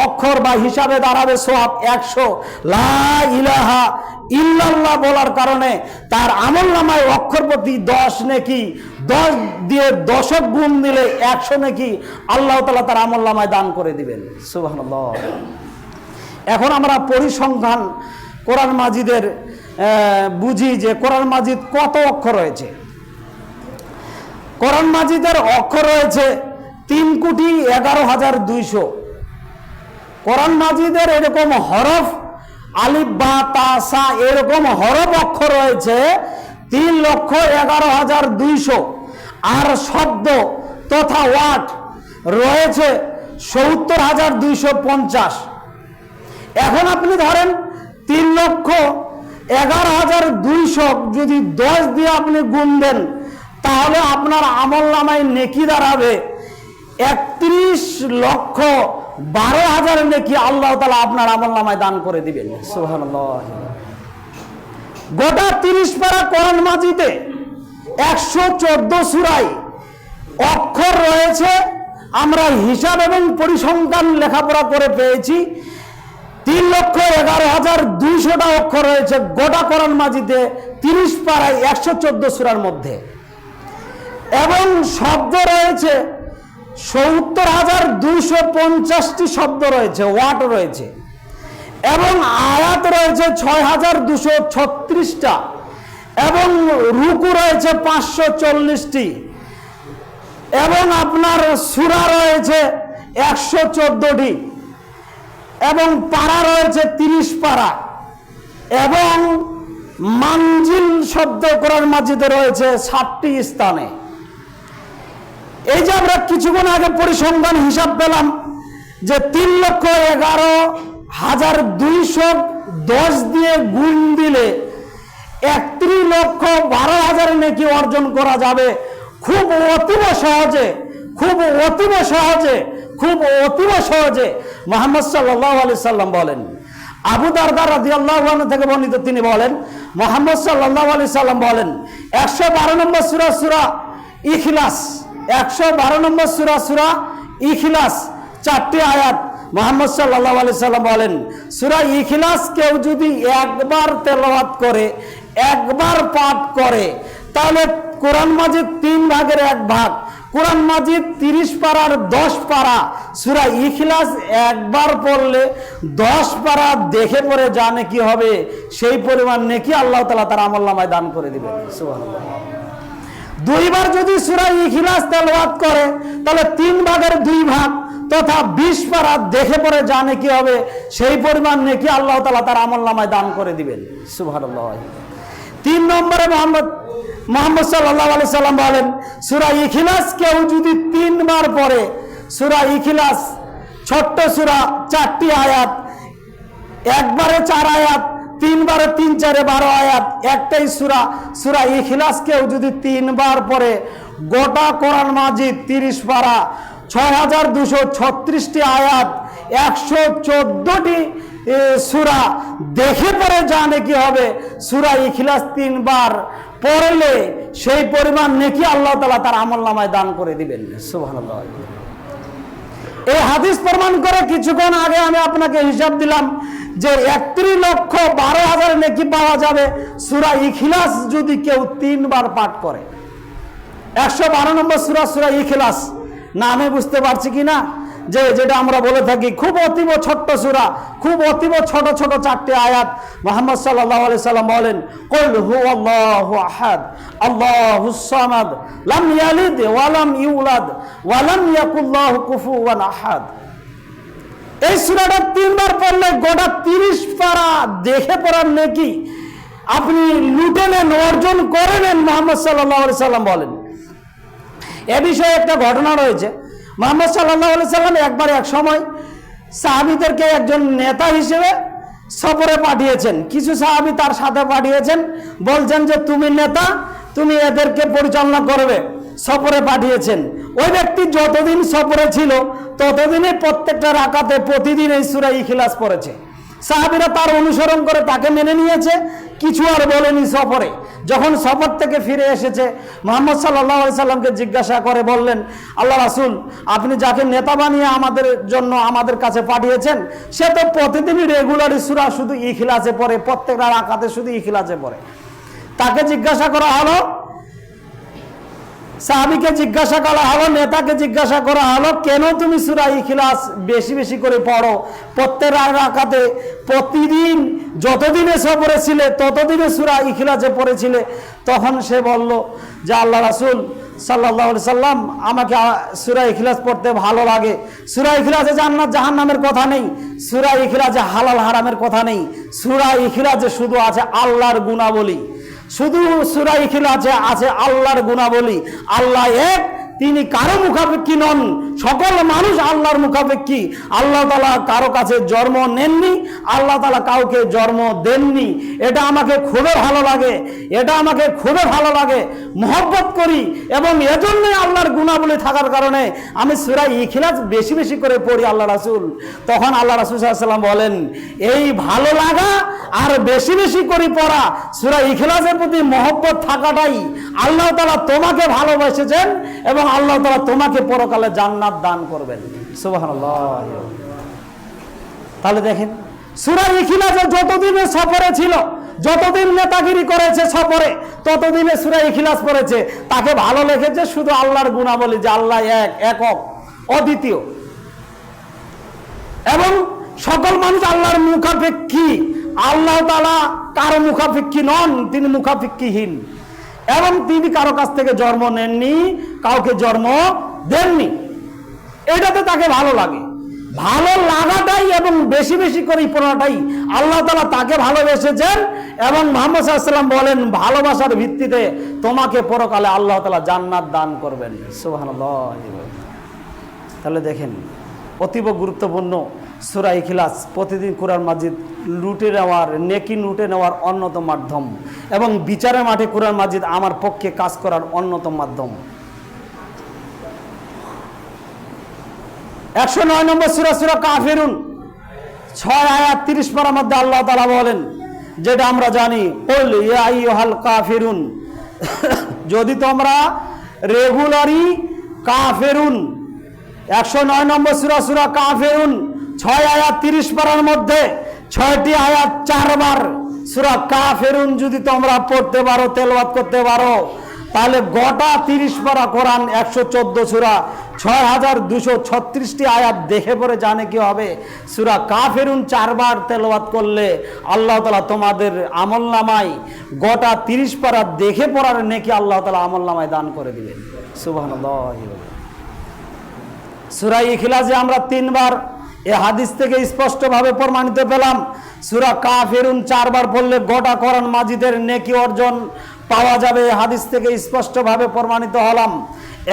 অক্ষর বা হিসাবে দাঁড়াবে সওয়াব 100। লা ইলাহা ইল্লাল্লাহ বলার কারণে তার আমলনামায় অক্ষর প্রতি 10 নেকি, 10 দিয়ে 10 গুণ দিলে 100 নেকি আল্লাহ তাআলা তার আমলনামায় দান করে দিবেন। সুবহানাল্লাহ। এখন আমরা পরিসংখ্যান কোরআন মাজিদের বুঝি যে কোরআন মাজিদ কত অক্ষর রয়েছে। কোরআন মাজিদের অক্ষর রয়েছে 3,11,200। কোরআন মাজিদের এরকম হরফ, আলিফ বা তা সা এরকম হরফ অক্ষর রয়েছে 3,11,200। আর শব্দ তথা ওয়ার্ড রয়েছে 70,250। এখন আপনি ধরেন 3,11,200 যদি 10 দিয়ে আপনি গুণ দেন, তাহলে আপনার আমলনামায় নেকি দাঁড়াবে 12,000 নেকি আল্লাহ তাআলা আপনার আমলনামায় দান করে দিবেন। সুবহানাল্লাহ। গোটা 30 পারা কোরআন মাজিদে 114 সূরায় অক্ষর রয়েছে, আমরা হিসাব এবং পরিসংখ্যান লেখাপড়া করে পেয়েছি 3,11,200টা অক্ষর রয়েছে গোটা কোরআন মাজিদে 30 পারায় 114 সূরার মধ্যে, এবং শব্দ রয়েছে 70,250টি শব্দ রয়েছে, ওয়াট রয়েছে, এবং আয়াত রয়েছে 6,236টা, এবং রুকু রয়েছে 540টি, এবং আপনার সূরা রয়েছে 114টি, এবং পারা রয়েছে 30 পারা, এবং মানজিল শব্দ কোরআন মাজিদে রয়েছে 60টি স্থানে। এই যে আমরা কিছুক্ষণ আগে পরিসংখ্যান হিসাব পেলাম যে 3,11,210 দিয়ে গুণ দিলে 31,12,000 নেকি অর্জন করা যাবে খুব অতীব সহজে, খুব অতীব সহজে, খুব অতীব সহজে। মুহাম্মদ সাল্লাল্লাহু আলাইহি সাল্লাম বলেন, আবু দারদা রাদিয়াল্লাহু আনহু থেকে বর্ণিত, তিনি বলেন মুহাম্মদ সাল্লাল্লাহু আলাইহি সাল্লাম বলেন 112 নম্বর সূরা সূরা ইখলাস, 112 নম্বর সূরা সূরা ইখলাস 4টি আয়াত। মুহাম্মদ সাল্লাল্লাহু আলাইহি সাল্লাম বলেন সূরা ইখলাস কেউ যদি একবার তেলাওয়াত করে, একবার পাঠ করে, তাহলে কোরআন মাজিদ 3 ভাগের 1 ভাগ, কোরআন মাজিদ 30 পারার 10 পারা, সূরা ইখলাস একবার পড়লে 10 পারা দেখে পড়ে জানে কি হবে, সেই পরিমাণ নেকি আল্লাহ তাআলা তার আমলনামায় দান করে দিবেন। সুবহানাল্লাহ। 2 বার যদি সূরা ইখলাস তেলাওয়াত করে তাহলে 3 ভাগের 2 ভাগ তথা 20 পারা দেখে পড়ে জানে কি হবে, সেই পরিমাণ নেকি আল্লাহ তাআলা তার আমলনামায় দান করে দিবেন। সুবহানাল্লাহ। 3 নম্বরে মুহাম্মদ সাল্লাল্লাহু আলাইহি সাল্লাম বলেন সূরা ইখলাস কেউ যদি 3 বার পড়ে, সূরা ইখলাস ছোট্ট সূরা 4টি আয়াত, একবারে 4 আয়াত, 3 বারে 3 4 12 আয়াত, একটাই সূরা, সূরা ইখলাস কেউ যদি 3 বার পড়ে গোটা কোরআন মাজিদ 30 পারা, 6,236টি আয়াত, 114টি সূরা দেখে পড়ে জানে কি হবে, সূরা ইখলাস 3 বার পড়লে সেই পরিমাণ নেকি আল্লাহ তাআলা তার আমলনামায় দান করে দিবেন। সুবহানাল্লাহ। এই হাদিস প্রমাণ করে কিছুক্ষণ আগে আমি আপনাকে হিসাব দিলাম যে 31,12,000 নেকি পাওয়া যাবে সূরা ইখলাস যদি কেউ 3 বার পাঠ করে। 112 নম্বর সূরা সূরা ইখলাস নামে বুঝতে পারছি কিনা যে যেটা আমরা বলে থাকি খুব অতীব ছোট্ট সূরা, খুব অতীব ছোট ছোট 4টি আয়াত। মুহাম্মদ সাল্লাল্লাহু আলাইহি সাল্লাম বলেন কুল হুয়াল্লাহু আহাদ আল্লাহুস সামাদ লাম ইয়ালিদ ওয়া লাম ইউলাদ ওয়া লাম ইয়াকুল লাহু কুফুওয়ান আহাদ। এই সূরাটা 3 বার পড়লে গোটা 30 পারা দেখে পড়ার নেকি আপনি লুটে নেন, অর্জন করে নেন। মুহাম্মদ সাল্লাল্লাহু আলাইহি সাল্লাম বলেন। এ বিষয়ে একটা ঘটনা রয়েছে। মুহাম্মদ সাল্লাল্লাহু আলাইহি সাল্লাম একবার এক সময় সাহাবীদেরকে একজন নেতা হিসেবে সফরে পাঠিয়েছেন। কিছু সাহাবী তার সাথে পাঠিয়েছেন, বলছেন যে তুমি নেতা, তুমি এদেরকে পরিচালনা করবে, সফরে পাঠিয়েছেন। ওই ব্যক্তি যতদিন সফরে ছিল ততদিনে প্রত্যেকটা রাকাতে প্রতিদিন এই সূরা ইখলাস পড়েছে। সাহাবীরা তার অনুসরণ করে তাকে মেনে নিয়েছে, কিছু আর বলেনি। সফরে যখন সফর থেকে ফিরে এসেছে মুহাম্মদ সাল্লাল্লাহু আলাইহি সাল্লামকে জিজ্ঞাসা করে বললেন, আল্লাহ রাসূল আপনি যাকে নেতা বানিয়ে আমাদের জন্য আমাদের কাছে পাঠিয়েছেন সে তো প্রতিদিনই রেগুলারই সূরা শুধু ইখলাসে পড়ে, প্রত্যেকটা রাকাতে শুধু ইখলাসে পড়ে। তাকে জিজ্ঞাসা করা হলো, সাহাবীকে জিজ্ঞাসা করা হলো, নেতাকে জিজ্ঞাসা করা হলো কেন তুমি সূরা ইখলাস বেশি বেশি করে পড়ো প্রত্যেক রাকাতে, প্রতিদিন যতদিনে সফরে ছিলে ততদিনে সূরা ইখলাসে পড়েছিলে। তখন সে বলল যে আল্লাহ রাসূল সাল্লাল্লাহু আলাইহি সাল্লাম আমাকে সূরা ইখলাস পড়তে ভালো লাগে। সূরা ইখলাসে জান্নাত জাহান্নামের কথা নেই, সূরা ইখলাসে হালাল হারামের কথা নেই, সূরা ইখলাসে শুধু আছে আল্লাহর গুণাবলী, শুধু সূরা ইখলাসে আছে আল্লাহর গুণাবলী। আল্লাহ এক, তিনি কারো মুখাপেক্ষী নন, সকল মানুষ আল্লাহর মুখাপেক্ষী। আল্লাহ তাআলা কারো কাছে জন্ম নেননি, আল্লাহ তাআলা কাউকে জন্ম দেননি। এটা আমাকে খুবই ভালো লাগে, এটা আমাকে খুবই ভালো লাগে, মহব্বত করি, এবং এজন্যই আল্লাহর গুণাবলী থাকার কারণে আমি সূরা ইখলাস বেশি বেশি করে পড়ি আল্লাহ রাসূল। তখন আল্লাহ রাসূল সাল্লাল্লাহু আলাইহি ওয়াসাল্লাম বলেন, এই ভালো লাগা আর বেশি বেশি করে পড়া, সূরা ইখলাসের প্রতি মহব্বত থাকাটাই আল্লাহ তাআলা তোমাকে ভালোবেসেছেন এবং আল্লাহ তাআলা তোমাকে পরকালে জান্নাত দান করবেন। সুবহানাল্লাহ। তাহলে দেখেন, সূরা ইখলাস যতদিন সফরে ছিল, যতদিন নেতাগিরি করেছে সফরে, ততদিনে সূরা ইখলাস পড়েছে। তাকে ভালো লেগেছে শুধু আল্লাহর গুণাবলী, যে আল্লাহ এক, একক, অদ্বিতীয়, এবং সকল মানুষ আল্লাহর মুখাপেক্ষী। আল্লাহ তাআলা কারো মুখাপেক্ষী নন, তিনি মুখাপেক্ষীহীন, এবং তিনি কারো কাছ থেকে জন্ম নেননি, কাউকে জন্ম দেননি। এটাতে তাকে ভালো লাগে। ভালো লাগাটাই এবং বেশি বেশি করে পড়াটাই আল্লাহ তাআলা তাকে ভালোবেসেছেন, এবং মুহাম্মদ সাল্লাল্লাহু আলাইহি ওয়াসাল্লাম বলেন, ভালোবাসার ভিত্তিতে তোমাকে পরকালে আল্লাহ তাআলা জান্নাত দান করবেন। সুবহানাল্লাহ। তাহলে দেখেন, অতীব গুরুত্বপূর্ণ সূরা ইখলাস প্রতিদিন কোরআন মাজিদ লুটে নেওয়ার, নেকি লুটে নেওয়ার অন্যতম মাধ্যম, এবং বিচারের মাঠে কোরআন মাজিদ আমার পক্ষে কাজ করার অন্যতম মাধ্যম। 109 নম্বর সূরা, সূরা কাফিরুন, 6 আয়াত 30 পারার মধ্যে আল্লাহ তাআলা বলেন, যেটা আমরা জানি, কুল ইয়া আইয়ুহাল কাফিরুন, যদি তোমরা রেগুলারই কাফিরুন। 109 নম্বর সূরা, সূরা কাফিরুন, 6 আয়াত 30 পারার মধ্যে 6টি আয়াত 4 বার সূরা কাফিরুন যদি তোমরা পড়তে পারো, তেলাওয়াত করতে পারো, তাহলে গোটা 30 পারা কোরআন 114 সূরা 6236টি আয়াত দেখে পড়ে জানে কি হবে। সূরা কাফিরুন 4 বার তেলাওয়াত করলে আল্লাহ তাআলা তোমাদের আমলনামায় গোটা 30 পারা দেখে পড়ার নেকি আল্লাহ তাআলা আমলনামায় দান করে দিবেন। সুবহানাল্লাহ। সূরা ইখলাসে আমরা 3 বার এ হাদিস থেকে স্পষ্টভাবে প্রমাণিত পেলাম, সূরা কাফিরুন 4 বার পড়লে গোটা কোরআন মাজিদের নেকি অর্জন পাওয়া যাবে। হাদিস থেকে স্পষ্টভাবে প্রমাণিত হলাম।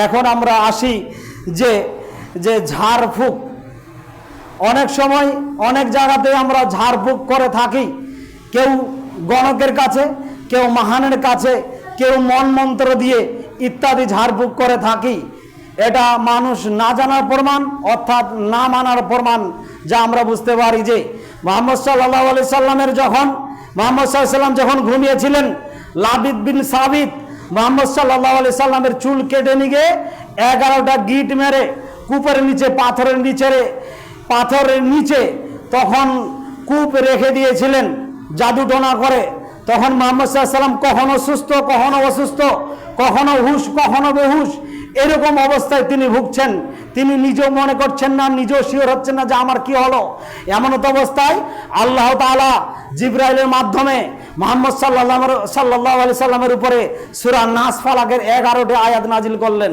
এখন আমরা আসি যে ঝাড়ফুঁক, অনেক সময় অনেক জায়গাতে আমরা ঝাড়ফুঁক করে থাকি, কেউ গণকের কাছে, কেউ মহানের কাছে, কেউ মন মন্ত্র দিয়ে ইত্যাদি ঝাড়ফুঁক করে থাকি। এটা মানুষ না জানার প্রমাণ, অর্থাৎ না মানার প্রমাণ, যা আমরা বুঝতে পারি যে মুহাম্মদ সাল্লাল্লাহু আলাইহি সাল্লামের মুহাম্মদ সাল্লাল্লাহু আলাইহি সাল্লাম যখন ঘুমিয়েছিলেন, লাবিদ বিন সাবিত মুহাম্মদ সাল্লাল্লাহু আলাইহি সাল্লামের চুল কেটে নিয়ে 11টা গিট মেরে কূপের নিচে, পাথরের নিচে তখন কূপ রেখে দিয়েছিলেন জাদু টোনা করে। তখন মুহাম্মদ সাল্লাল্লাহু আলাইহি সাল্লাম কখনো সুস্থ, কখনো অসুস্থ, কখনো হুশ, কখনো বেহুশ, এরকম অবস্থায় তিনি ভুগছেন। তিনি নিজেও মনে করছেন না, নিজেও শিওর হচ্ছেন না যে আমার কি হলো। এমন অবস্থায় আল্লাহ তাআলা জিবরাইলের মাধ্যমে মুহাম্মদ সাল্লাল্লাহু আলাইহি সাল্লামের উপরে সূরা নাস ফালাকের 11টি আয়াত নাজিল করলেন।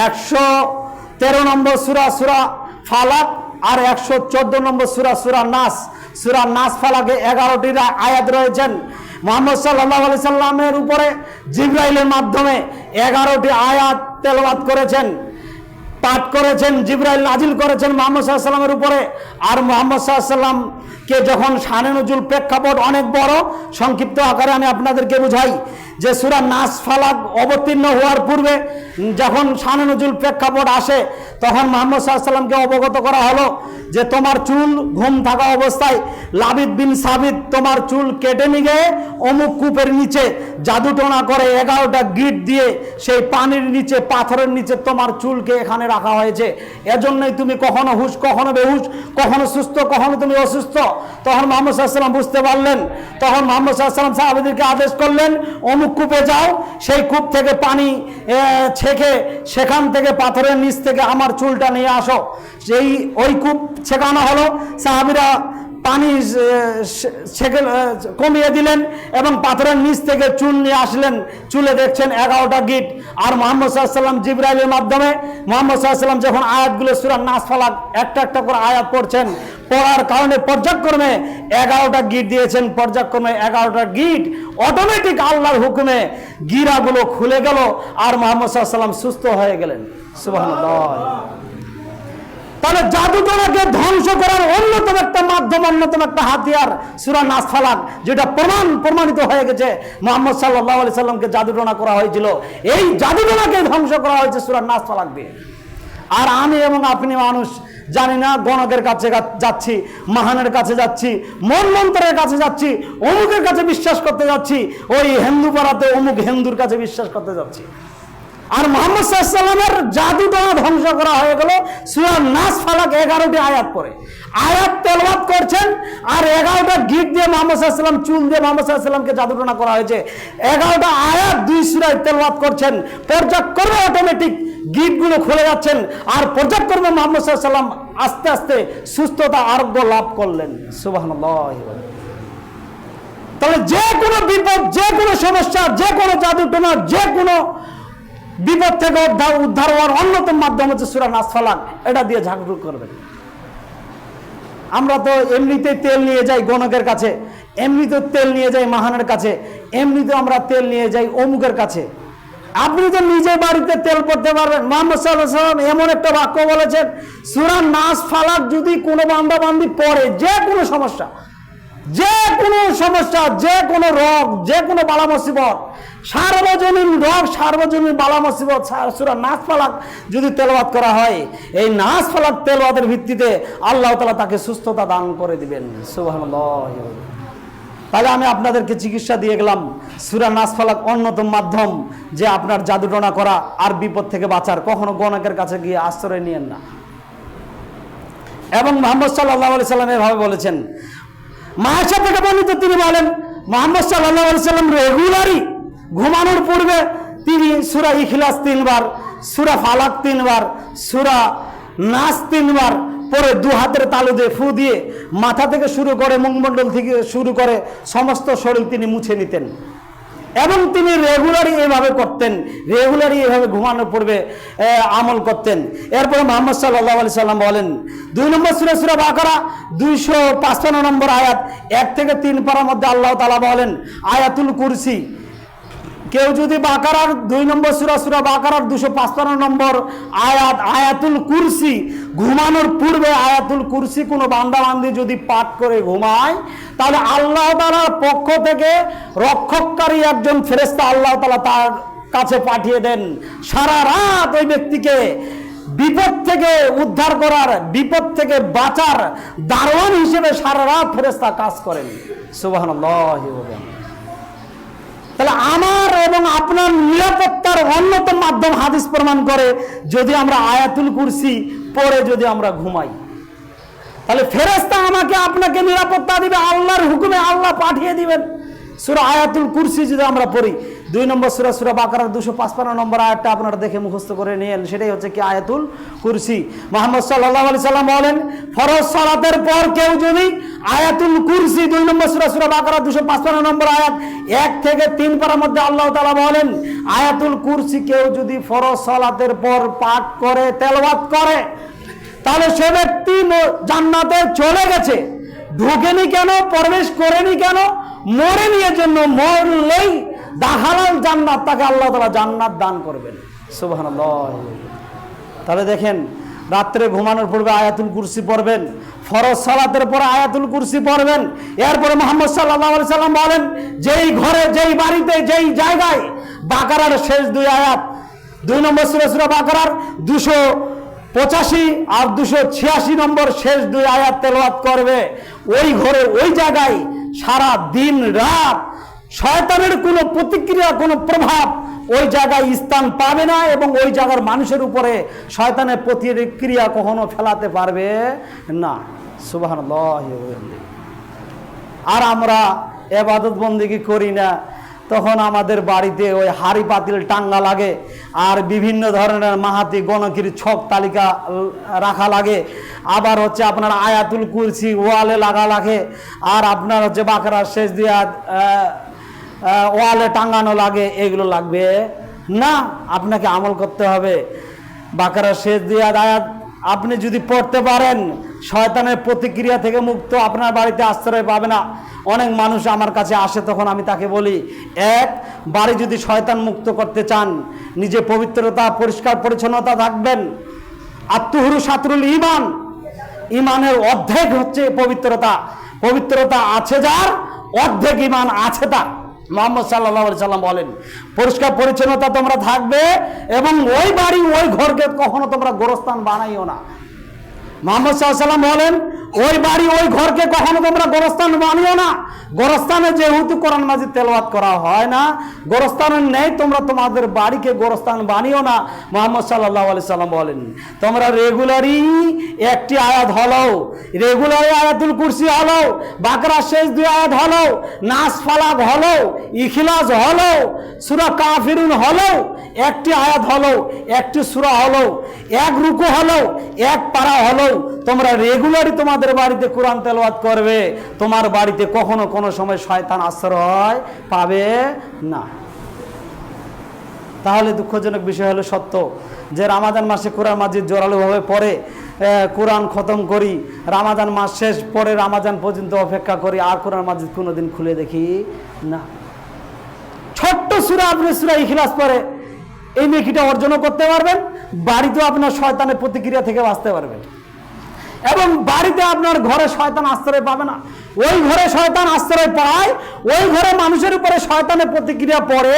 113 নম্বর সূরা, সূরা ফালাক, আর 114 নম্বর সূরা, সূরা নাস। সূরা নাস ফালাকে 11টি আয়াত রয়েছেন। মুহাম্মদ সাল্লাল্লাহু আলাইহি সাল্লামের উপরে জিবরাইলের মাধ্যমে 11টি আয়াত তেলাওয়াত করেছেন, পাঠ করেছেন, জিবরাইল নাজিল করেছেন মুহাম্মদ সাল্লাল্লাহু আলাইহি সাল্লামের উপরে। আর মুহাম্মদ সাল্লাল্লাহু আলাইহি সাল্লামকে যখন শানে নুজুল, প্রেক্ষাপট অনেক বড়, সংক্ষিপ্ত আকারে আমি আপনাদেরকে বুঝাই যে সূরা নাস ফালাক অবতীর্ণ হওয়ার পূর্বে যখন শানে নুজুল প্রেক্ষাপট আসে, তখন মুহাম্মদ সাল্লাল্লাহু আলাইহি সাল্লামকে অবগত করা হলো যে তোমার চুল ঘুম থাকা অবস্থায় লাবিদ বিন সাবিত তোমার চুল কেটে নিয়ে অমুক কূপের নিচে জাদু টোনা করে 11টা গিট দিয়ে সেই পানির নিচে, পাথরের নিচে তোমার চুলকে এখানে রাখা হয়েছে। এজন্যই তুমি কখনো হুশ, কখনো বেহুশ, কখনো সুস্থ, কখনো তুমি অসুস্থ। তখন মুহাম্মদ সাল্লাল্লাহু আলাইহি সাল্লাম বুঝতে পারলেন। তখন মুহাম্মদ সাল্লাল্লাহু আলাইহি সাল্লাম সাহাবাদেরকে আদেশ করলেন, অমুক কূপে যাও, সেই কূপ থেকে পানি ছেঁকে সেখান থেকে পাথরের নিচ থেকে আমার চুলটা নিয়ে আসো। ওই কূপ ছেঁকানো হলো। সাহাবীরা পানি কমিয়ে দিলেন এবং পাথরের নিচ থেকে চুল নিয়ে আসলেন, চুলে দেখছেন 11টা গিট। আর মুহাম্মদ সাল্লাল্লাহু আলাইহি ওয়াসাল্লাম জিবরাইলের মাধ্যমে মুহাম্মদ সাল্লাল্লাহু আলাইহি ওয়াসাল্লাম যখন আয়াতগুলো সূরা নাস ফালাক একটা একটা করে আয়াত পড়ছেন, পড়ার কারণে পর্যায়ক্রমে 11টা গিট দিয়েছেন। পর্যায়ক্রমে 11টা গিট অটোমেটিক আল্লাহর হুকুমে গিরাগুলো খুলে গেল আর মুহাম্মদ সাল্লাল্লাহু আলাইহি ওয়াসাল্লাম সুস্থ হয়ে গেলেন। সুবহানাল্লাহ। তাহলে জাদুটোনাকে ধ্বংস করার অন্যতম একটা মাধ্যম, অন্যতম একটা হাতিয়ার সূরা নাস ফালাক, যেটা প্রমাণিত হয়ে গেছে মুহাম্মদ সাল্লাল্লাহু আলাইহি সাল্লামকে জাদুটোনা করা হয়েছিল। এই জাদুটোনাকে ধ্বংস করা হয়েছে সূরা নাস ফালাক দিয়ে। আর আমি এবং আপনি মানুষ জানি না, গণকের কাছে যাচ্ছি, মাহানের কাছে যাচ্ছি, মন্ত্রের কাছে যাচ্ছি, অমুকের কাছে বিশ্বাস করতে যাচ্ছি, ওই হিন্দু পাড়াতে অমুক হিন্দুর কাছে বিশ্বাস করতে যাচ্ছি। আর মুহাম্মদ সাল্লাল্লাহু আলাইহি ওয়াসাল্লামের জাদুটোনা ধ্বংস করা হয়ে গেল সূরা নাস ফালাক 11টি আয়াত পড়ে। আয়াত তেলাওয়াত করছেন আর 11টা গিট দিয়ে মুহাম্মদ সাল্লাল্লাহু আলাইহি ওয়াসাল্লাম, চুল দিয়ে মুহাম্মদ সাল্লাল্লাহু আলাইহি ওয়াসাল্লামকে জাদুটোনা করা হয়েছে। 11টা আয়াত 2 সূরায় তেলাওয়াত করছেন, পর্যায়ক্রমে অটোমেটিক গিটগুলো খুলে যাচ্ছেন আর পর্যায়ক্রমে মুহাম্মদ সাল্লাল্লাহু আলাইহি ওয়াসাল্লাম আস্তে আস্তে সুস্থতা, আরোগ্য লাভ করলেন। সুবহানাল্লাহ। তাহলে যে কোনো বিপদ, যে কোনো সমস্যা, যে কোনো জাদুটোনা, যে কোনো বিপদ থেকে উদ্ধার হওয়ার অন্যতম মাধ্যম হচ্ছে সূরা নাস ফালাক। এটা দিয়ে ঝাড়ফুঁক করবেন। আমরা তো এমনিতেই তেল নিয়ে যাই গণকের কাছে, এমনিতে তেল নিয়ে যাই মাহানের কাছে, এমনিতে আমরা তেল নিয়ে যাই অমুকের কাছে। আপনি তো নিজে বাড়িতে তেল পড়তে পারবেন। মুহাম্মদ সাল্লাল্লাহু আলাইহি ওয়াসাল্লাম এমন একটা বাক্য বলেছেন, সূরা নাস ফালাক যদি কোনো বান্দাবান্দি পড়ে, যে কোনো সমস্যা, যে কোনো সমস্যা, যে কোনো রোগ, যে কোনো বালা মুসিবত, সার্বজনীন রোগ, সার্বজনীন বালা মুসিবত সূরা নাস ফালাক যদি তেলাওয়াত করা হয়, এই নাস ফালাক তেলাওয়াতের ভিত্তিতে আল্লাহ তাআলা তাকে সুস্থতা দান করে দিবেন। সুবহানাল্লাহ। তাহলে আমি আপনাদেরকে চিকিৎসা দিয়ে গেলাম। সূরা নাস ফালাক অন্যতম মাধ্যম যে আপনার জাদুটোনা করা আর বিপদ থেকে বাঁচার। কখনো গণকের কাছে গিয়ে আশ্রয় নিয়েন না। এবং মুহাম্মদ সাল্লাল্লাহু আলাইহি সাল্লাম এভাবে বলেছেন, মায়েশা থেকে বর্ণিত, তিনি বলেন মুহাম্মদ সাল্লাল্লাহু আলাইহি সাল্লাম রেগুলারই ঘুমানোর পূর্বে তিনি সূরা ইখলাস 3 বার, সূরা ফালাক 3 বার, সূরা নাস 3 বার পরে 2 হাতের তালু দিয়ে ফু দিয়ে মাথা থেকে শুরু করে মুখমণ্ডল থেকে শুরু করে সমস্ত শরীর তিনি মুছে নিতেন। এবং তিনি রেগুলারই এইভাবে করতেন, রেগুলারই এইভাবে ঘুমানোর পূর্বে আমল করতেন। এরপরে মুহাম্মদ সাল্লাল্লাহু আলাইহি সাল্লাম বলেন, 2 নম্বর সূরা, সূরা বাকারা 255 নম্বর আয়াত, 1 থেকে 3 পারার মধ্যে আল্লাহ তাআলা বলেন, আয়াতুল কুরসি, কেউ যদি বাকারার 2 নম্বর সূরা, সূরা বাকারার 255 নম্বর আয়াত, আয়াতুল কুরসি, ঘুমানোর পূর্বে আয়াতুল কুরসি কোনো বান্দাবান্দি যদি পাঠ করে ঘুমায়, তাহলে আল্লাহ তাআলার পক্ষ থেকে রক্ষককারী একজন ফেরেশতা আল্লাহ তাআলা তার কাছে পাঠিয়ে দেন। সারা রাত ওই ব্যক্তিকে বিপদ থেকে উদ্ধার করার, বিপদ থেকে বাঁচার দারোয়ান হিসেবে সারা রাত ফেরেশতা কাজ করেন। সুবহানাল্লাহ। তাহলে আমার এবং আপনার নিরাপত্তার অন্যতম মাধ্যম হাদিস প্রমাণ করে, যদি আমরা আয়াতুল কুরসি পড়ে যদি আমরা ঘুমাই, তাহলে ফেরেশতা আমাকে আপনাকে নিরাপত্তা দিবে, আল্লাহর হুকুমে আল্লাহ পাঠিয়ে দিবেন। সূরা আয়াতুল কুরসি যদি আমরা পড়ি, 2 নম্বর সূরা, সূরা বাকারার 255 নম্বর আয়াতটা আপনারা দেখে মুখস্থ করে নিয়েন। সেটাই হচ্ছে কি আয়াতুল কুরসি। মুহাম্মদ সাল্লাল্লাহু আলাইহি সাল্লাম বলেন, ফরজ সালাতের পর কেউ যদি আয়াতুল কুরসি 2 নম্বর সূরা, সূরা বাকারা 255 নম্বর আয়াত 1 থেকে 3 পারার মধ্যে আল্লাহ তাআলা বলেন, আয়াতুল কুরসি কেউ যদি ফরজ সালাতের পর পাঠ করে, তেলাওয়াত করে, তাহলে সে ব্যক্তি জান্নাতে চলে গেছে। ঢোকেনি কেন, প্রবেশ করেনি কেন, মরেনি, এর জন্য মরলেই দাখালাল জান্নাত, তাকে আল্লাহ তাআলা জান্নাত দান করবেন। সুবহানাল্লাহ। তাহলে দেখেন, রাত্রে ঘুমানোর পূর্বে আয়াতুল কুরসি পড়বেন, ফরজ সালাতের পর আয়াতুল কুরসি পড়বেন। এরপরে মুহাম্মদ সাল্লাল্লাহু আলাইহি সাল্লাম বলেন, যেই ঘরে, যেই বাড়িতে, যেই জায়গায় বাকারার শেষ 2 আয়াত, 2 নম্বর সূরা, সূরা বাকারার 285 আর 286 নম্বর শেষ 2 আয়াত তেলাওয়াত করবে, ওই ঘরে, ওই জায়গায় সারা দিন রাত শয়তানের কোনো প্রতিক্রিয়া, কোনো প্রভাব ওই জায়গায় স্থান পাবে না এবং ওই জায়গার মানুষের উপরে শয়তানের প্রতিক্রিয়া কখনো ফেলাতে পারবে না। সুবহানাল্লাহ। আর আমরা ইবাদত বন্দেগী করি না, তো তখন আমাদের বাড়িতে ওই হাড়ি পাতিল টাঙ্গা লাগে, আর বিভিন্ন ধরনের মাহাতি গণকির ছক তালিকা রাখা লাগে, আবার হচ্ছে আপনার আয়াতুল কুরসি ওয়ালে লাগা লাগে, আর আপনার হচ্ছে বাকরা শেষ দিয়া ওয়ালে টাঙ্গানো লাগে। এগুলো লাগবে না, আপনাকে আমল করতে হবে। বাকরা শেষ দিয়া আয়াত আপনি যদি পড়তে পারেন, শয়তানের প্রতিক্রিয়া থেকে মুক্ত আপনার বাড়িতে আশ্রয় পাবে না। অনেক মানুষ আমার কাছে আসে, তখন আমি তাকে বলি, এক, বাড়ি যদি শয়তান মুক্ত করতে চান, নিজে পবিত্রতা পরিষ্কার পরিচ্ছন্নতা থাকবেন। আত্মহুরু সাতরুল ইমান, ইমানের অর্ধেক হচ্ছে পবিত্রতা। পবিত্রতা আছে যার, অর্ধেক ইমান আছে তার। মুহাম্মদ সাল্লাল্লাহু আলাইহি সাল্লাম বলেন, পরিষ্কার পরিচ্ছন্নতা তোমরা থাকবে এবং ওই বাড়ি ওই ঘরকে কখনো তোমরা গোরস্থান বানাইও না। মুহাম্মদ সাল্লাল্লাহু আলাইহি সাল্লাম বলেন, ওই বাড়ি ওই ঘরকে কখনো তোমরা গোরস্থান বানিও না। গোরস্থানে যেহেতু কোরআন মাজিদ তেলাওয়াত করা হয় না, গোরস্থানের নেই, তোমরা তোমাদের বাড়িকে গোরস্থান বানিও না। মুহাম্মদ সাল্লাল্লাহু আলাইহি সাল্লাম বলেন, তোমরা রেগুলারই একটি আয়াত হলো, রেগুলারই আয়াতুল কুরসি হলো, বাকরা শেষ 2 আয়াত হলো, নাস ফালাক হলো, ইখলাস হলো, সূরা কাফিরুন হলো, একটি আয়াত হলো, একটি সূরা হলো, এক রুকু হলো, এক পারা হলো, তোমরা রেগুলারই তোমাদের বাড়িতে কোরআন তেলাওয়াত করবে, তোমার বাড়িতে কখনো কোনো সময় শয়তান আশ্রয় পাবে না। তাহলে দুঃখজনক বিষয় হলো সত্য যে রমাদান মাসে কোরআন মাজিদ জোরালোভাবে পড়ে, কোরআন খতম করি, রমাদান মাস শেষ পরে রমাদান পর্যন্ত অপেক্ষা করি, আর কোরআন মাজিদ কোনোদিন খুলে দেখি না। ছোট্ট সূরা, আপনি সূরা ইখলাস পড়ে এই নেকিটা অর্জন করতে পারবেন, বাড়িতেও আপনার শয়তানের প্রতিক্রিয়া থেকে বাঁচতে পারবেন, এবং বাড়িতে আপনার ঘরে শয়তান আশ্রয় পাবে না। ওই ঘরে শয়তান আশ্রয় পায়, ওই ঘরে মানুষের উপরে শয়তানের প্রতিক্রিয়া পড়ে,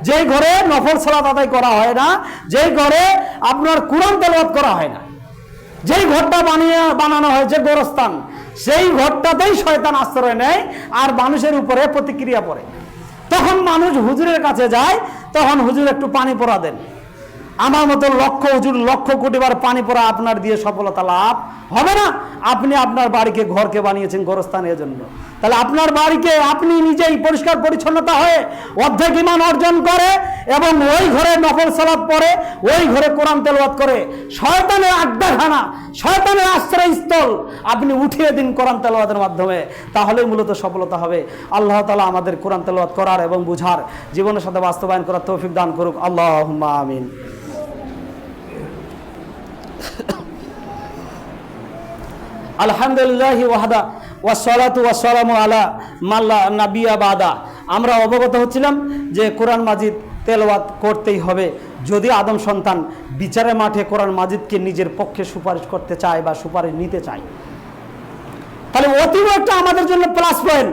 যেই ঘরে নফল সালাত আদায় করা হয় না, যেই ঘরে আপনার কোরআন তেলাওয়াত করা হয় না, যেই ঘরটা বানানো হয়েছে গোরস্থান, সেই ঘরটাতেই শয়তান আশ্রয় নেয় আর মানুষের উপরে প্রতিক্রিয়া পড়ে। তখন মানুষ হুজুরের কাছে যায়, তখন হুজুর একটু পানি পড়া দেন। আমার মতো লক্ষ হুজুর লক্ষ কোটি বার পানি পড়া আপনার দিয়ে সফলতা লাভ হবে না। আপনি আপনার বাড়িকে ঘরকে বানিয়েছেন গোরস্থানের জন্য, তাহলে আপনার বাড়িকে আপনি নিজেই পরিষ্কার পরিচ্ছন্নতা হয়ে অর্ধেক ঈমান অর্জন করে এবং ওই ঘরে নফল সালাত পড়ে, ওই ঘরে কোরআন তেলাওয়াত করে, শয়তানের আড্ডাখানা, শয়তানের আশ্রয়স্থল আপনি উঠিয়ে দিন কোরআন তেলাওয়াতের মাধ্যমে, তাহলেই মূলত সফলতা হবে। আল্লাহ তাআলা আমাদের কোরআন তেলাওয়াত করার এবং বুঝার, জীবনের সাথে বাস্তবায়ন করার তৌফিক দান করুক। আল্লাহুম্মা আমিন। আলহামদুলিল্লাহ ওয়াহদা ওয়াসসালাতু ওয়াসসালামু আলা মাল্লা নাবিয়া বাদা। আমরা অবগত হচ্ছিলাম যে কোরআন মাজিদ তেলাওয়াত করতেই হবে যদি আদম সন্তান বিচারের মাঠে কোরআন মাজিদকে নিজের পক্ষে সুপারিশ করতে চায় বা সুপারিশ নিতে চায়। তাহলে অতীব একটা আমাদের জন্য প্লাস পয়েন্ট,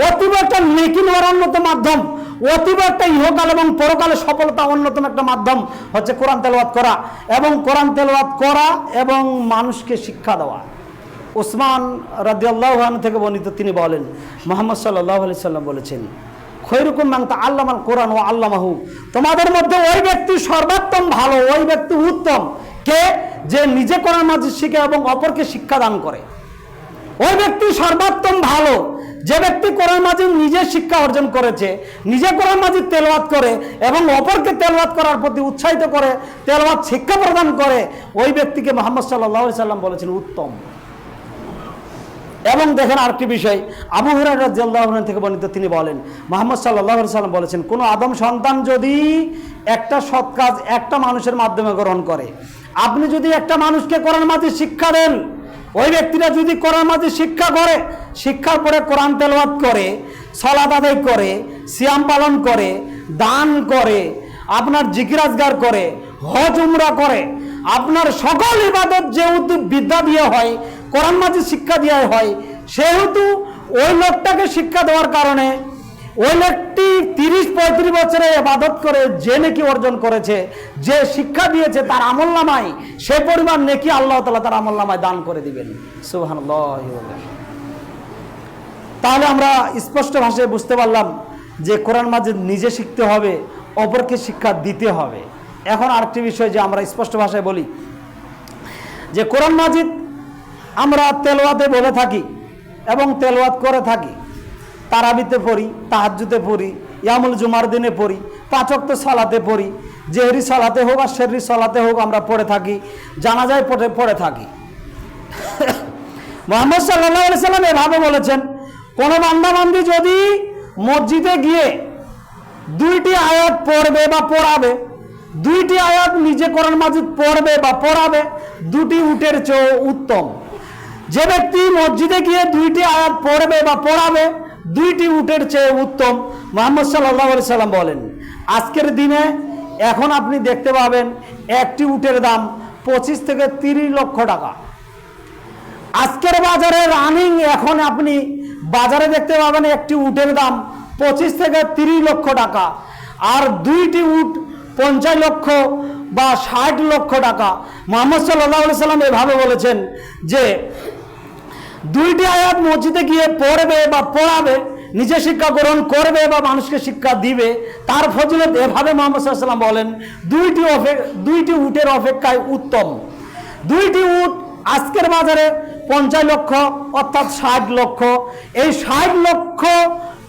অতীব একটা নেকি নেওয়ার অন্যতম মাধ্যম, অতীব একটা ইহকাল এবং পরকালে সফলতা অন্যতম একটা মাধ্যম হচ্ছে কোরআন তেলাওয়াত করা, এবং কোরআন তেলাওয়াত করা এবং মানুষকে শিক্ষা দেওয়া। উসমান রাদিয়াল্লাহু আনহু থেকে বর্ণিত, তিনি বলেন, মুহাম্মদ সাল্লাল্লাহু আলাইহি সাল্লাম বলেছেন, খৈরুকুম মান তাআল্লামাল কোরআন ওয়া আল্লামাহু, তোমাদের মধ্যে ওই ব্যক্তি সর্বোত্তম ভালো, ওই ব্যক্তি উত্তম কে, যে নিজে কোরআন মাজিদ শিখে এবং অপরকে শিক্ষা দান করে। ওই ব্যক্তি সর্বোত্তম ভালো যে ব্যক্তি কোরআন মাজিদ নিজে শিক্ষা অর্জন করেছে, নিজে কোরআন মাজিদ তেলাওয়াত করে এবং অপরকে তেলাওয়াত করার প্রতি উৎসাহিত করে, তেলাওয়াত শিক্ষা প্রদান করে, ওই ব্যক্তিকে মুহাম্মদ সাল্লাল্লাহু আলাইহি সাল্লাম বলেছেন উত্তম। এবং দেখেন আরেকটি বিষয়, আবু হুরায়রা রাদিয়াল্লাহু আনহু থেকে বর্ণিত, তিনি বলেন, মুহাম্মদ সাল্লাল্লাহু আলাইহি সাল্লাম বলেছেন, কোন আদম সন্তান যদি একটা সৎ কাজ একটা মানুষের মাধ্যমে গ্রহণ করে, আপনি যদি একটা মানুষকে কোরআন মাজিদ শিক্ষা দেন, ওই ব্যক্তিটা যদি কোরআন মাজিদ শিক্ষা করে, শিক্ষার পরে কোরআন তেলাওয়াত করে, সালাত আদায় করে, সিয়াম পালন করে, দান করে, আপনার জিকির আজগার করে, হজ উমরা করে, আপনার সকল ইবাদত যেহেতু বিদ্যা দিয়ে হয়, কোরআন মাজিদ শিক্ষা দেওয়া হয়, সেহেতু ওই লোকটাকে শিক্ষা দেওয়ার কারণে ওই লোকটি 30-35 বছরে ইবাদত করে যে নেকি অর্জন করেছে, যে শিক্ষা দিয়েছে, তার আমলনামায় সে পরিমাণ নেকি আল্লাহ তাআলা তার আমলনামায় দান করে দিবেন। সুবহানাল্লাহ। তাহলে আমরা স্পষ্ট ভাষায় বুঝতে পারলাম যে কোরআন মাজিদ নিজে শিখতে হবে, অপরকে শিক্ষা দিতে হবে। এখন আরেকটি বিষয় যে আমরা স্পষ্ট ভাষায় বলি যে কোরআন মাজিদ আমরা তেলাওয়াতে বলে থাকি এবং তেলাওয়াত করে থাকি, তারাবিতে পড়ি, তাহাজ্জুদে পড়ি, ইয়ামুল জুমার দিনে পড়ি, 5 ওয়াক্ত সালাতে পড়ি, জেহরি সালাতে হোক আর সেহরি সালাতে হোক আমরা পড়ে থাকি, জানাজায় পড়ে থাকি। মুহাম্মদ সাল্লাল্লাহু আলাইহি সাল্লাম এভাবে বলেছেন, কোন বান্দা-বান্দি যদি মসজিদে গিয়ে 2টি আয়াত পড়বে বা পড়াবে, 2টি আয়াত নিজে কোরআন মাজিদ পড়বে বা পড়াবে, 2টি উটের চেয়ে উত্তম। যে ব্যক্তি মসজিদে গিয়ে 2টি আয়াত পড়বে বা পড়াবে, 2টি উটের চেয়ে উত্তম। মুহাম্মদ সাল্লাল্লাহু আলাইহি সাল্লাম বলেন, আজকের দিনে এখন আপনি দেখতে পাবেন একটি উটের দাম 25 থেকে 30 লক্ষ টাকা। আজকের বাজারে রানিং এখন আপনি বাজারে দেখতে পাবেন একটি উটের দাম 25 থেকে 30 লক্ষ টাকা, আর 2টি উট 50 লক্ষ বা 60 লক্ষ টাকা। মুহাম্মদ সাল্লাল্লাহু আলাইহি সাল্লাম এভাবে বলেছেন যে 2টি আয়াত মসজিদে গিয়ে পড়বে বা পড়াবে, নিজে শিক্ষা গ্রহণ করবে বা মানুষকে শিক্ষা দিবে, তার ফজিলত এভাবে মুহাম্মদ সাল্লাল্লাহু আলাইহি সাল্লাম বলেন 2টি উটের অপেক্ষায় উত্তম। 2টি উট আজকের বাজারে 50 লক্ষ অর্থাৎ 60 লক্ষ। এই 60 লক্ষ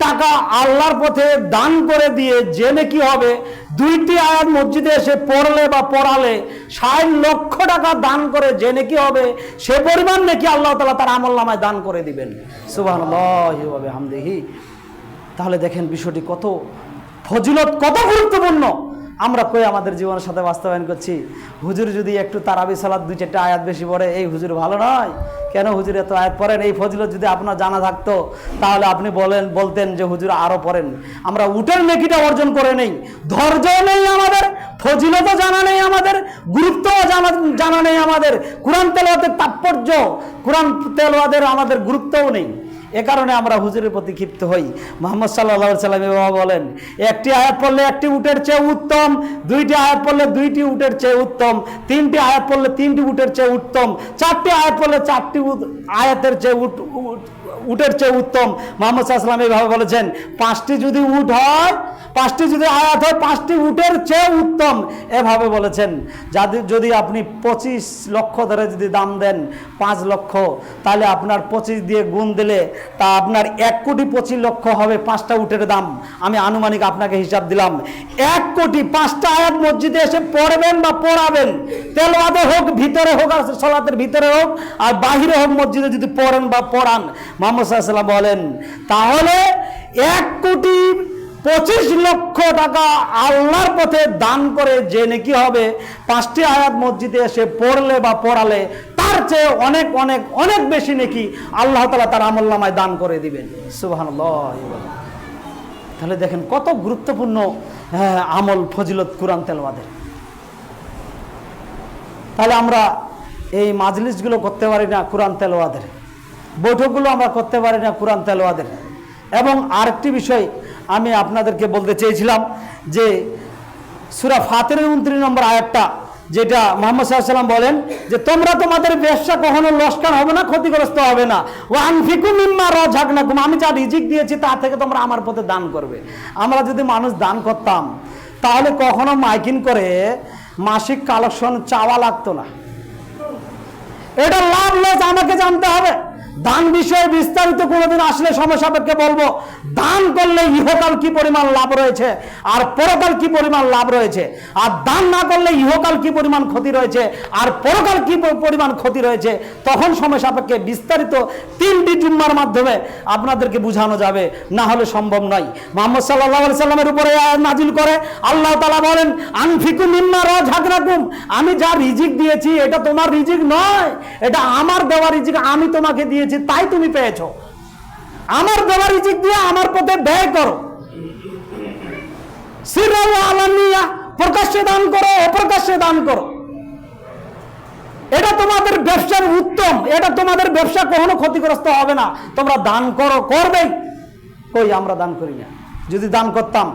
টাকা আল্লাহর পথে দান করে দিয়ে জেনে কি হবে, 2টি আয়াত মসজিদে এসে পড়লে বা পড়ালে 60 লক্ষ টাকা দান করে জেনে কি হবে, সে পরিমাণ নাকি আল্লাহ তাআলা তার আমলনামায় দান করে দিবেন। সুবহানাল্লাহি ওয়া বিহামদিহি। তাহলে দেখেন বিষয়টি কত ফজিলত, কত গুরুত্বপূর্ণ। আমরা কই আমাদের জীবনের সাথে বাস্তবায়ন করছি। হুজুর যদি একটু তারাবি সালাত 2-4টা আয়াত বেশি পড়ে, এই হুজুর ভালো নয়, কেন হুজুর এত আয়াত পড়েন? এই ফজিলত যদি আপনার জানা থাকতো তাহলে আপনি বলতেন যে হুজুর আরো পড়েন। আমরা উটের নেকিটা অর্জন করে নেই, ধৈর্য নেই আমাদের, ফজিলতও জানা নেই আমাদের, গুরুত্বও জানা নেই আমাদের, কোরআন তেলাওয়াতের তাৎপর্য, কোরআন তেলাওয়াতের আমাদের গুরুত্বও নেই। এ কারণে আমরা হুজুরের প্রতি ক্ষিপ্ত হই। মুহাম্মদ সাল্লাল্লাহু আলাইহি সাল্লাম এভাবে বলেন, একটি আয়াত পড়লে একটি উটের চেয়ে উত্তম, 2টি আয়াত পড়লে 2টি উটের চেয়ে উত্তম, 3টি আয়াত পড়লে 3টি উটের চেয়ে উত্তম, 4টি আয়াত পড়লে 4টি আয়াতের চেয়ে উটের চেয়ে উত্তম। মুহাম্মদ সাল্লাল্লাহু আলাইহি সাল্লাম এভাবে বলেছেন, 5টি যদি উট হয়, 5টি যদি আয়াত হয়, 5টি উটের চেয়ে উত্তম। এভাবে বলেছেন। যদি আপনি 25 লক্ষ ধরে যদি দাম দেন 5 লক্ষ, তাহলে আপনার 25 দিয়ে গুণ দিলে তা আপনার 1,25,00,000 হবে 5টা উটের দাম। আমি আনুমানিক আপনাকে হিসাব দিলাম, 1 কোটি। 5টা আয়াত মসজিদে এসে পড়বেন বা পড়াবেন, তেলাওয়াতে হোক, ভিতরে হোক, আর সালাতের ভিতরে হোক আর বাহিরে হোক, মসজিদে যদি পড়েন বা পড়ান, মুহাম্মদ সাল্লাল্লাহু আলাইহি সাল্লাম বলেন, তাহলে 1,25,00,000 টাকা আল্লাহর পথে দান করে যে নেকি হবে, 5টি আয়াত মসজিদে এসে পড়লে বা পড়ালে তার চেয়ে অনেক অনেক অনেক বেশি নেকি আল্লাহ তাআলা তার আমলনামায় দান করে দিবেন। সুবহানাল্লাহ। তাহলে দেখেন কত গুরুত্বপূর্ণ আমল, ফজিলত কোরআন তেলাওয়াতের। তাহলে আমরা এই মাজলিসগুলো করতে পারি না কোরআন তেলাওয়াতের, বৈঠকগুলো আমরা করতে পারি না কোরআন তেলাওয়াতের। এবং আরেকটি বিষয় আমি আপনাদেরকে বলতে চেয়েছিলাম যে সূরা ফাতিরের 29 নম্বর আয়াতটা, যেটা মুহাম্মদ সাল্লাল্লাহু আলাইহি ওয়াসাল্লাম বলেন যে তোমরা তোমাদের ব্যবসা কখনো লোকসান হবে না, ক্ষতিগ্রস্ত হবে না। ওয়া আনফিকু মিম্মা রাযাকনাকুম, আমি যা রিজিক দিয়েছি তা থেকে তোমরা আমার পথে দান করবে। আমরা যদি মানুষ দান করতাম তাহলে কখনো মাইকিং করে মাসিক কালেকশন চাওয়া লাগতো না। এটা লাভ লস আমাকে জানতে হবে। দান বিষয়ে বিস্তারিত কোনোদিন আসলে সময় সাপেক্ষে বলবো। দান করলে ইহকাল কি পরিমাণ লাভ রয়েছে আর পরকাল কি পরিমাণ লাভ রয়েছে, আর দান না করলে ইহকাল কি পরিমাণ ক্ষতি রয়েছে আর পরকাল কি পরিমাণ ক্ষতি রয়েছে, তখন সময় সাপেক্ষে বিস্তারিত 3টি জুম্মার মাধ্যমে আপনাদেরকে বোঝানো যাবে, না হলে সম্ভব নয়। মুহাম্মদ সাল্লাল্লাহু আলাইহি সাল্লামের উপরে আয়াত নাজিল করে আল্লাহ তাআলা বলেন, আনফিকু মিম্মা রাযাকনাকুম, আমি যা রিজিক দিয়েছি এটা তোমার রিজিক নয়, এটা আমার দেওয়া রিজিক, আমি তোমাকে দিয়েছি তাই তুমি পেয়েছো। আমার দেওয়া রিজিক দিয়ে আমার পথে ব্যয় করো। সিররা ওয়া আলানিয়া, প্রকাশ্যে দান করো, অপ্রকাশ্যে দান করো। এটা তোমাদের ব্যবসার উত্তম, এটা তোমাদের ব্যবসা কখনো ক্ষতিগ্রস্ত হবে না। তোমরা দান করো, করবেই। কই আমরা দান করি না। যদি দান করতাম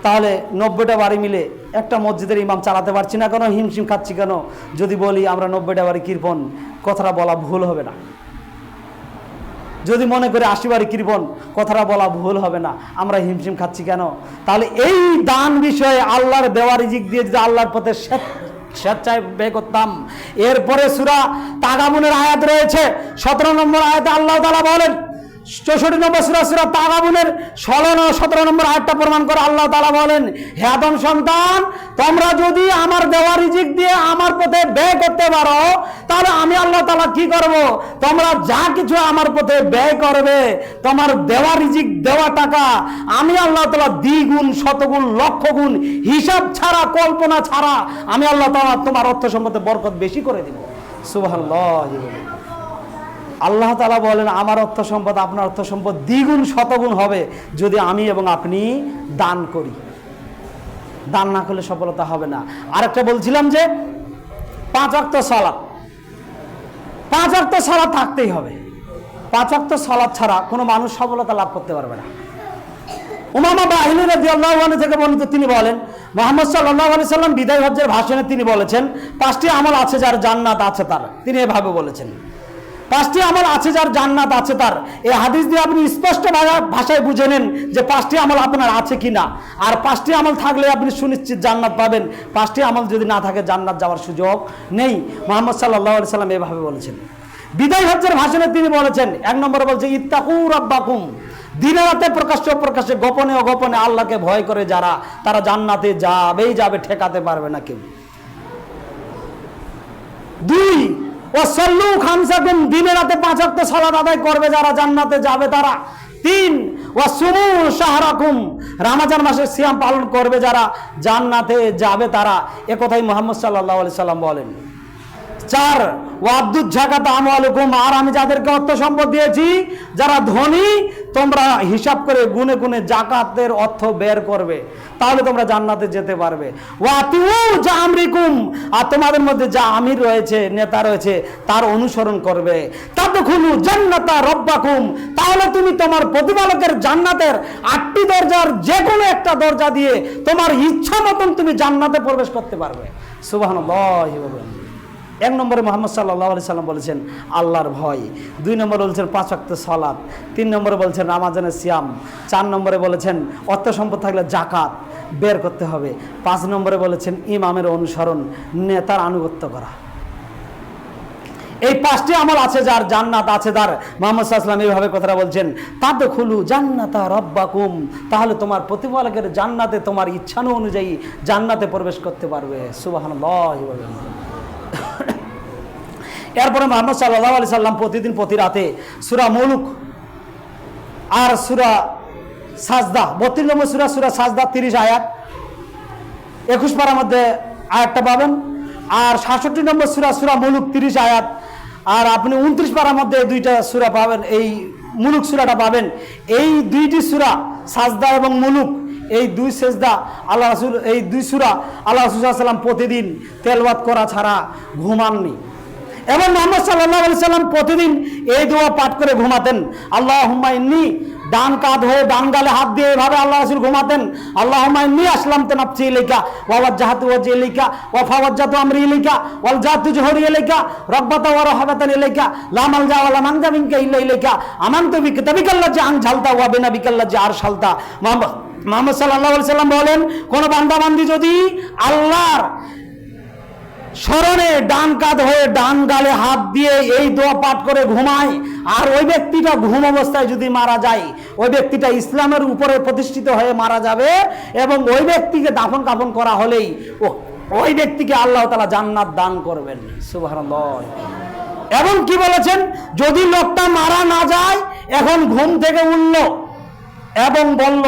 তাহলে 90টা বাড়ি মিলে একটা মসজিদের ইমাম চালাতে পারছি না কেন, হিমশিম খাচ্ছি কেন? যদি বলি আমরা 90টা বাড়ি কৃপণ, কথাটা বলা ভুল হবে না। যদি মনে করে 80 বাড়ি কৃপণ, কথাটা বলা ভুল হবে না। আমরা হিমশিম খাচ্ছি কেন? তাহলে এই দান বিষয়ে আল্লাহর দেওয়া রিজিক দিয়ে যদি আল্লাহর পথে স্বেচ্ছায় ব্যয় করতাম। এরপরে সূরা তাগাবুনের আয়াত রয়েছে 17 নম্বর আয়াতে আল্লাহ তাআলা বলেন, 64 নম্বর সূরা সূরা তাগাবুনের 16 ও 17 নম্বর আয়াতটা প্রমাণ করে আল্লাহ তাআলা বলেন, হে আদম সন্তান, তোমরা যদি আমার দেওয়া রিজিক দিয়ে আমার পথে ব্যয় করতে পারো, তাহলে আমি আল্লাহ তাআলা কি করব? তোমরা যা কিছু আমার পথে ব্যয় করবে, তোমার দেওয়া রিজিক, দেওয়া টাকা আমি আল্লাহ তাআলা দ্বিগুণ, শতগুণ, লক্ষ গুণ, হিসাব ছাড়া, কল্পনা ছাড়া আমি আল্লাহ তাআলা তোমার অর্থ সম্পদে বরকত বেশি করে দিব। সুবহানাল্লাহ। আল্লাহ তাআলা বলেন, আমার অর্থ সম্পদ, আপনার অর্থ সম্পদ দ্বিগুণ, শতগুণ হবে যদি আমি এবং আপনি দান করি। দান না করলে সফলতা হবে না। আরেকটা বলছিলাম যে 5 ওয়াক্ত সালাত, 5 ওয়াক্ত সালাত থাকতেই হবে। 5 ওয়াক্ত সালাত ছাড়া কোনো মানুষ সফলতা লাভ করতে পারবে না। উমামা বাহিনী রাদিয়াল্লাহু আনহু থেকে বর্ণিত, তিনি বলেন, মুহাম্মদ সাল্লাল্লাহু আলাইহি সাল্লাম বিদায় হজ্জের ভাষণে তিনি বলেছেন, 5টি আমল আছে যার জান্নাত আছে তার। তিনি এভাবে বলেছেন, 5টি আমল আছে যার জান্নাত আছে তার। এই হাদিস দিয়ে আপনি স্পষ্ট ভাষায় বুঝে নেন যে 5টি আমল আপনার আছে কিনা। আর 5টি আমল থাকলে আপনি সুনিশ্চিত জান্নাত পাবেন। 5টি আমল যদি না থাকে জান্নাত যাওয়ার সুযোগ নেই। মুহাম্মদ সাল্লাল্লাহু আলাইহি সাল্লাম এভাবে বলেছেন। বিদায় হজ্জের ভাষণে তিনি বলেছেন, 1 নম্বরে বলছে, ইত্তাকু রাব্বাকুম, দিনে রাতে, প্রকাশ্যে প্রকাশ্যে, গোপনে ও গোপনে আল্লাহকে ভয় করে যারা, তারা জান্নাতে যাবেই যাবে, ঠেকাতে পারবে না কেউ। 2, ওয়াসাল্লু খামসাকুম, দিনে রাতে 5 ওয়াক্ত সালাত আদায় করবে যারা, জান্নাতে যাবে তারা। 3, ওয়াসুমু শাহরাকুম, রমজান মাসে সিয়াম পালন করবে যারা, জান্নাতে যাবে তারা। এ কথাই মুহাম্মদ সাল্লাল্লাহু আলাইহি সাল্লাম বলেন। 4, ওয়াদ্দুজ যাকাত আমওয়ালুকুম, আর আমি যাদেরকে অর্থ সম্পদ দিয়েছি, যারা ধনী, তোমরা হিসাব করে গুনে গুনে যাকাতের অর্থ বের করবে, তাহলে তোমরা জান্নাতে যেতে পারবে। ওয়াতিউ জামরিকুম, আর তোমাদের মধ্যে যা আমির রয়েছে, নেতা রয়েছে, তার অনুসরণ করবে। তাদখুলু জান্নাতা রাব্বাকুম, তাহলে তুমি তোমার প্রতিপালকের জান্নাতের 8টি দরজার যে কোনো একটা দরজা দিয়ে তোমার ইচ্ছা মতন তুমি জান্নাতে প্রবেশ করতে পারবে। সুবহানাল্লাহ। 1 নম্বরে মুহাম্মদ সাল্লাল্লাহু আলাইহি সাল্লাম বলেছেন আল্লাহর ভয়। 2 নম্বরে বলেছেন 5 ওয়াক্ত সালাত। 3 নম্বরে বলেছেন রমজানের সিয়াম। 4 নম্বরে বলেছেন অর্থ সম্পদ থাকলে জাকাত বের করতে হবে। 5 নম্বরে বলেছেন ইমামের অনুসরণ, নেতার আনুগত্য করা। এই 5টি আমল আছে যার, জান্নাত আছে তার। মুহাম্মদ সাল্লাল্লাহু আলাইহি ওয়াসাল্লাম এইভাবে কথাটা বলছেন, তাদখুলু জান্নাতা রাব্বাকুম, তাহলে তোমার প্রতিপালকের জান্নাতে তোমার ইচ্ছা অনুযায়ী জান্নাতে প্রবেশ করতে পারবে। সুবহানাল্লাহ। এরপরে মুহাম্মদ সাল্লাল্লাহু আলাইহি সাল্লাম প্রতিদিন প্রতি রাতে সূরা মুলক আর সূরা সাজদা, 32 নম্বর সূরা সাজদা 30 আয়াত, 21 পারার মধ্যে আয়াতটা পাবেন। আর 67 নম্বর সূরা মুলক 30 আয়াত। আর আপনি 29 পারার মধ্যে 2টা সূরা পাবেন, এই মুলক সূরাটা পাবেন। এই 2টি সূরা সাজদা এবং মুলক, এই 2 সেজদা আল্লাহ রাসূল, এই 2 সূরা আল্লাহ রাসূল সাল্লাল্লাহু আলাইহি সাল্লাম প্রতিদিন তেলাওয়াত করা ছাড়া ঘুমাননি। এবং মুহাম্মদ সাল্লাল্লাহু আলাইহি সাল্লাম প্রতিদিন এই দোয়া পাঠ করে ঘুমাতেন। আল্লাহুম্মা ইন্নী, ডান কাঁধ হয়ে ডান গালে হাত দিয়ে এভাবে আল্লাহ রাসূল ঘুমাতেন। আল্লাহুম্মা ইন্নী আসলামতু নাফসি ইলাইকা ওয়া ওয়াজ্জাহতু ওয়াজহি ইলাইকা ওয়া ফাওয়াজ্জাতু আমরি ইলাইকা ওয়াল জাতু জুহরি ইলাইকা রাব্বাতা ওয়া রাহাবাতান ইলাইকা লা মালজা ওয়া লা মানজা মিনকা ইল্লা ইলাইকা আমানতু বিকিতাবিকাল্লাযী আনঝালতা ওয়া বিনাবিকাল্লাযী আরসালতা। মুহাম্মদ সাল্লাল্লাহু আলাইহি সাল্লাম বলেন, কোন বান্দা বান্দি যদি আল্লাহর স্মরণে ডান কাঁধ হয়ে ডান গালে হাত দিয়ে এই দোয়া পাঠ করে ঘুমায়, আর ওই ব্যক্তিটা ঘুম অবস্থায় যদি মারা যায়, ওই ব্যক্তিটা ইসলামের উপরে প্রতিষ্ঠিত হয়ে মারা যাবে, এবং ওই ব্যক্তিকে দাফন কাফন করা হলেই ওই ব্যক্তিকে আল্লাহ তাআলা জান্নাত দান করবেন। সুবহানাল্লাহ। এবং কি বলেছেন, যদি লোকটা মারা না যায়, এখন ঘুম থেকে উঠল এবং বলল,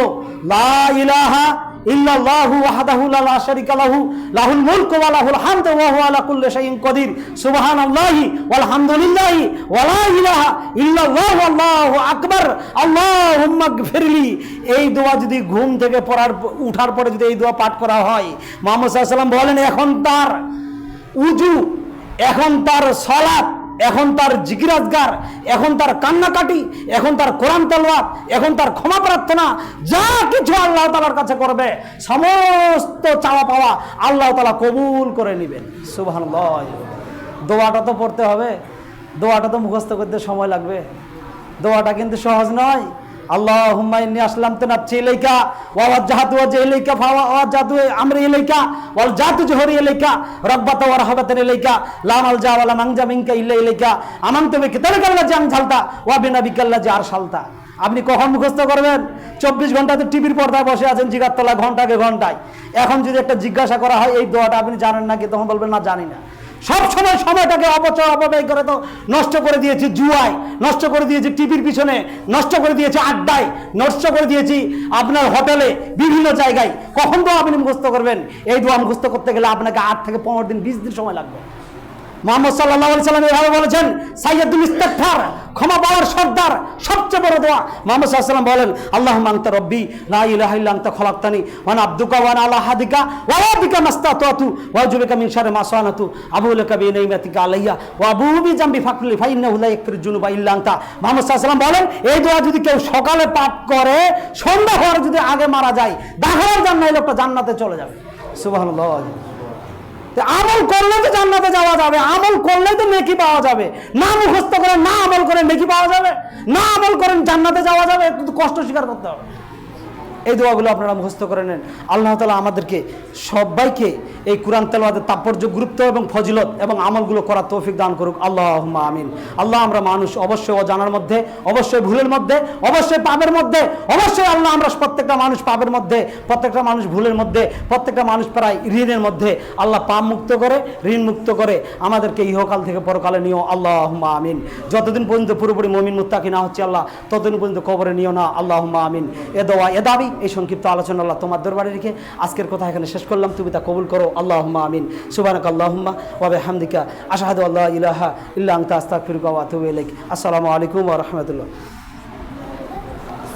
লা ইলাহা ইল্লাল্লাহু ওয়াহদাহু লা শারীকা লাহু লাহুল মুলকু ওয়া লাহুল হামদু ওয়া হুয়া আলা কুল্লি শাইইন কাদির সুবহানাল্লাহি ওয়াল হামদুলিল্লাহি ওয়া লা ইলাহা ইল্লাল্লাহু আল্লাহু আকবার আল্লাহুম্মা গফিরলি। এই দোয়া যদি ঘুম থেকে উঠার পরে যদি এই দোয়া পাঠ করা হয়, মুহাম্মদ সাল্লাল্লাহু আলাইহি ওয়াসাল্লাম বলেন, এখন তার উযু, এখন তার সালাত, এখন তার জিকির আজগার, এখন তার কান্নাকাটি, এখন তার কোরআন তেলাওয়াত, এখন তার ক্ষমা প্রার্থনা, যা কিছু আল্লাহ তাআলার কাছে করবে, সমস্ত চাওয়া পাওয়া আল্লাহ তাআলা কবুল করে নেবেন। সুবহানাল্লাহ। দোয়াটা তো পড়তে হবে, দোয়াটা তো মুখস্থ করতে সময় লাগবে, দোয়াটা কিন্তু সহজ নয়। আল্লাহুম্মা ইন্নী আসলামতু নাফসি ইলাইকা ওয়া ওয়াজজাহতু ওয়াজহি ইলাইকা ফাওয়াজজাহতু আমরি ইলাইকা ওয়াল জাতু জুহরি ইলাইকা রাব্বাতা ওয়া রাহাবাতান ইলাইকা লা মালজা ওয়া লা মানজা মিনকা ইল্লা ইলাইকা আমানতু বিকিতাবিকাল্লাযী আনজালতা ওয়া বিনাবিকাল্লাযী আরসালতা। আপনি কখন মুখস্থ করবেন? 24 ঘন্টা তো টিভির পর্দায় বসে আছেন জিগারতলা ঘন্টাকে ঘন্টায়। এখন যদি একটা জিজ্ঞাসা করা হয় এই দোয়াটা আপনি জানেন নাকি, তখন বলবেন না জানি না। সব সময় সময়টাকে অপব্যয় করে তো নষ্ট করে দিয়েছি জুয়ায়, নষ্ট করে দিয়েছি টিভির পিছনে, নষ্ট করে দিয়েছি আড্ডায়, নষ্ট করে দিয়েছি আপনার হোটেলে, বিভিন্ন জায়গায়। কখন তো আপনি মুখস্থ করবেন? এই দোয়া মুখস্থ করতে গেলে আপনাকে 8 থেকে 15 দিন 20 দিন সময় লাগবে। মুহাম্মদ সাল্লাল্লাহু আলাইহি সাল্লাম এভাবে বলেছেন, সাইয়্যিদুল ইস্তিগফার, ক্ষমা পাওয়ার সর্দার, সবচেয়ে বড় দোয়া। মুহাম্মদ সাল্লাল্লাহু আলাইহি সাল্লাম বলেন, আল্লাহুম্মা আনতা রাব্বি লা ইলাহা ইল্লা আনতা খলাকতানি ওয়া আনা আবদুকা ওয়া আনা আলা হাদিকা ওয়া বিকা মাসতাতু ওয়া আউযুবিকা মিন শাররি মা সানাতু আবুউ লাকা বিনিমাতিকা আলাইয়া ওয়া আবুউ বিজামবি ফাগফিরলি ফাইন্নাহু লা ইয়াগফিরুয যুনুবা ইল্লা আনতা। মুহাম্মদ সাল্লাল্লাহু আলাইহি সাল্লাম বলেন, এই দোয়া যদি কেউ সকালে পাঠ করে, সন্ধ্যা হওয়ার যদি আগে মারা যায়, দাখিল জান্নাতে লোকটা জান্নাতে চলে যাবে। সুবহানাল্লাহ। আমল করলে তো জান্নাতে যাওয়া যাবে, আমল করলে তো নেকি পাওয়া যাবে। না মুখস্থ করে, না আমল করে নেকি পাওয়া যাবে, না আমল করেন জান্নাতে যাওয়া যাবে, একটু কষ্ট স্বীকার করতে হবে। এই দোয়াগুলো আপনারা মুখস্থ করে নেন। আল্লাহ তাআলা আমাদেরকে সবাইকে এই কোরআন তেলাওয়াতের তাৎপর্য, গুরুত্ব এবং ফজিলত এবং আমলগুলো করার তৌফিক দান করুক। আল্লাহুম্মা আমিন। আল্লাহ, আমরা মানুষ, অবশ্যই অজানার মধ্যে, অবশ্যই ভুলের মধ্যে, অবশ্যই পাপের মধ্যে, অবশ্যই আল্লাহ আমরা প্রত্যেকটা মানুষ পাপের মধ্যে, প্রত্যেকটা মানুষ ভুলের মধ্যে, প্রত্যেকটা মানুষ প্রায় ঋণের মধ্যে। আল্লাহ পাপ মুক্ত করে, ঋণ মুক্ত করে আমাদেরকে ইহকাল থেকে পরকালে নিও। আল্লাহুম্মা আমিন। যতদিন পর্যন্ত পুরোপুরি মুমিন মুত্তাকি না হচ্ছে আল্লাহ, ততদিন পর্যন্ত কবরে নিও না। আল্লাহুম্মা আমিন। এ দোয়া, এ দাবি, এই সংক্ষিপ্ত আলোচনা আল্লাহ তোমার দরবারে রেখে আজকের কথা এখানে শেষ করলাম। তুমি তা কবুল করো। আল্লাহুম্মা আমিন। সুবহানাকা আল্লাহুম্মা ওয়া বিহামদিকা আশহাদু আল্লা ইলাহা ইল্লা আনতা আস্তাগফিরুকা ওয়া আতুবু ইলাইক। আসসালামু আলাইকুম ওয়া রাহমাতুল্লাহ।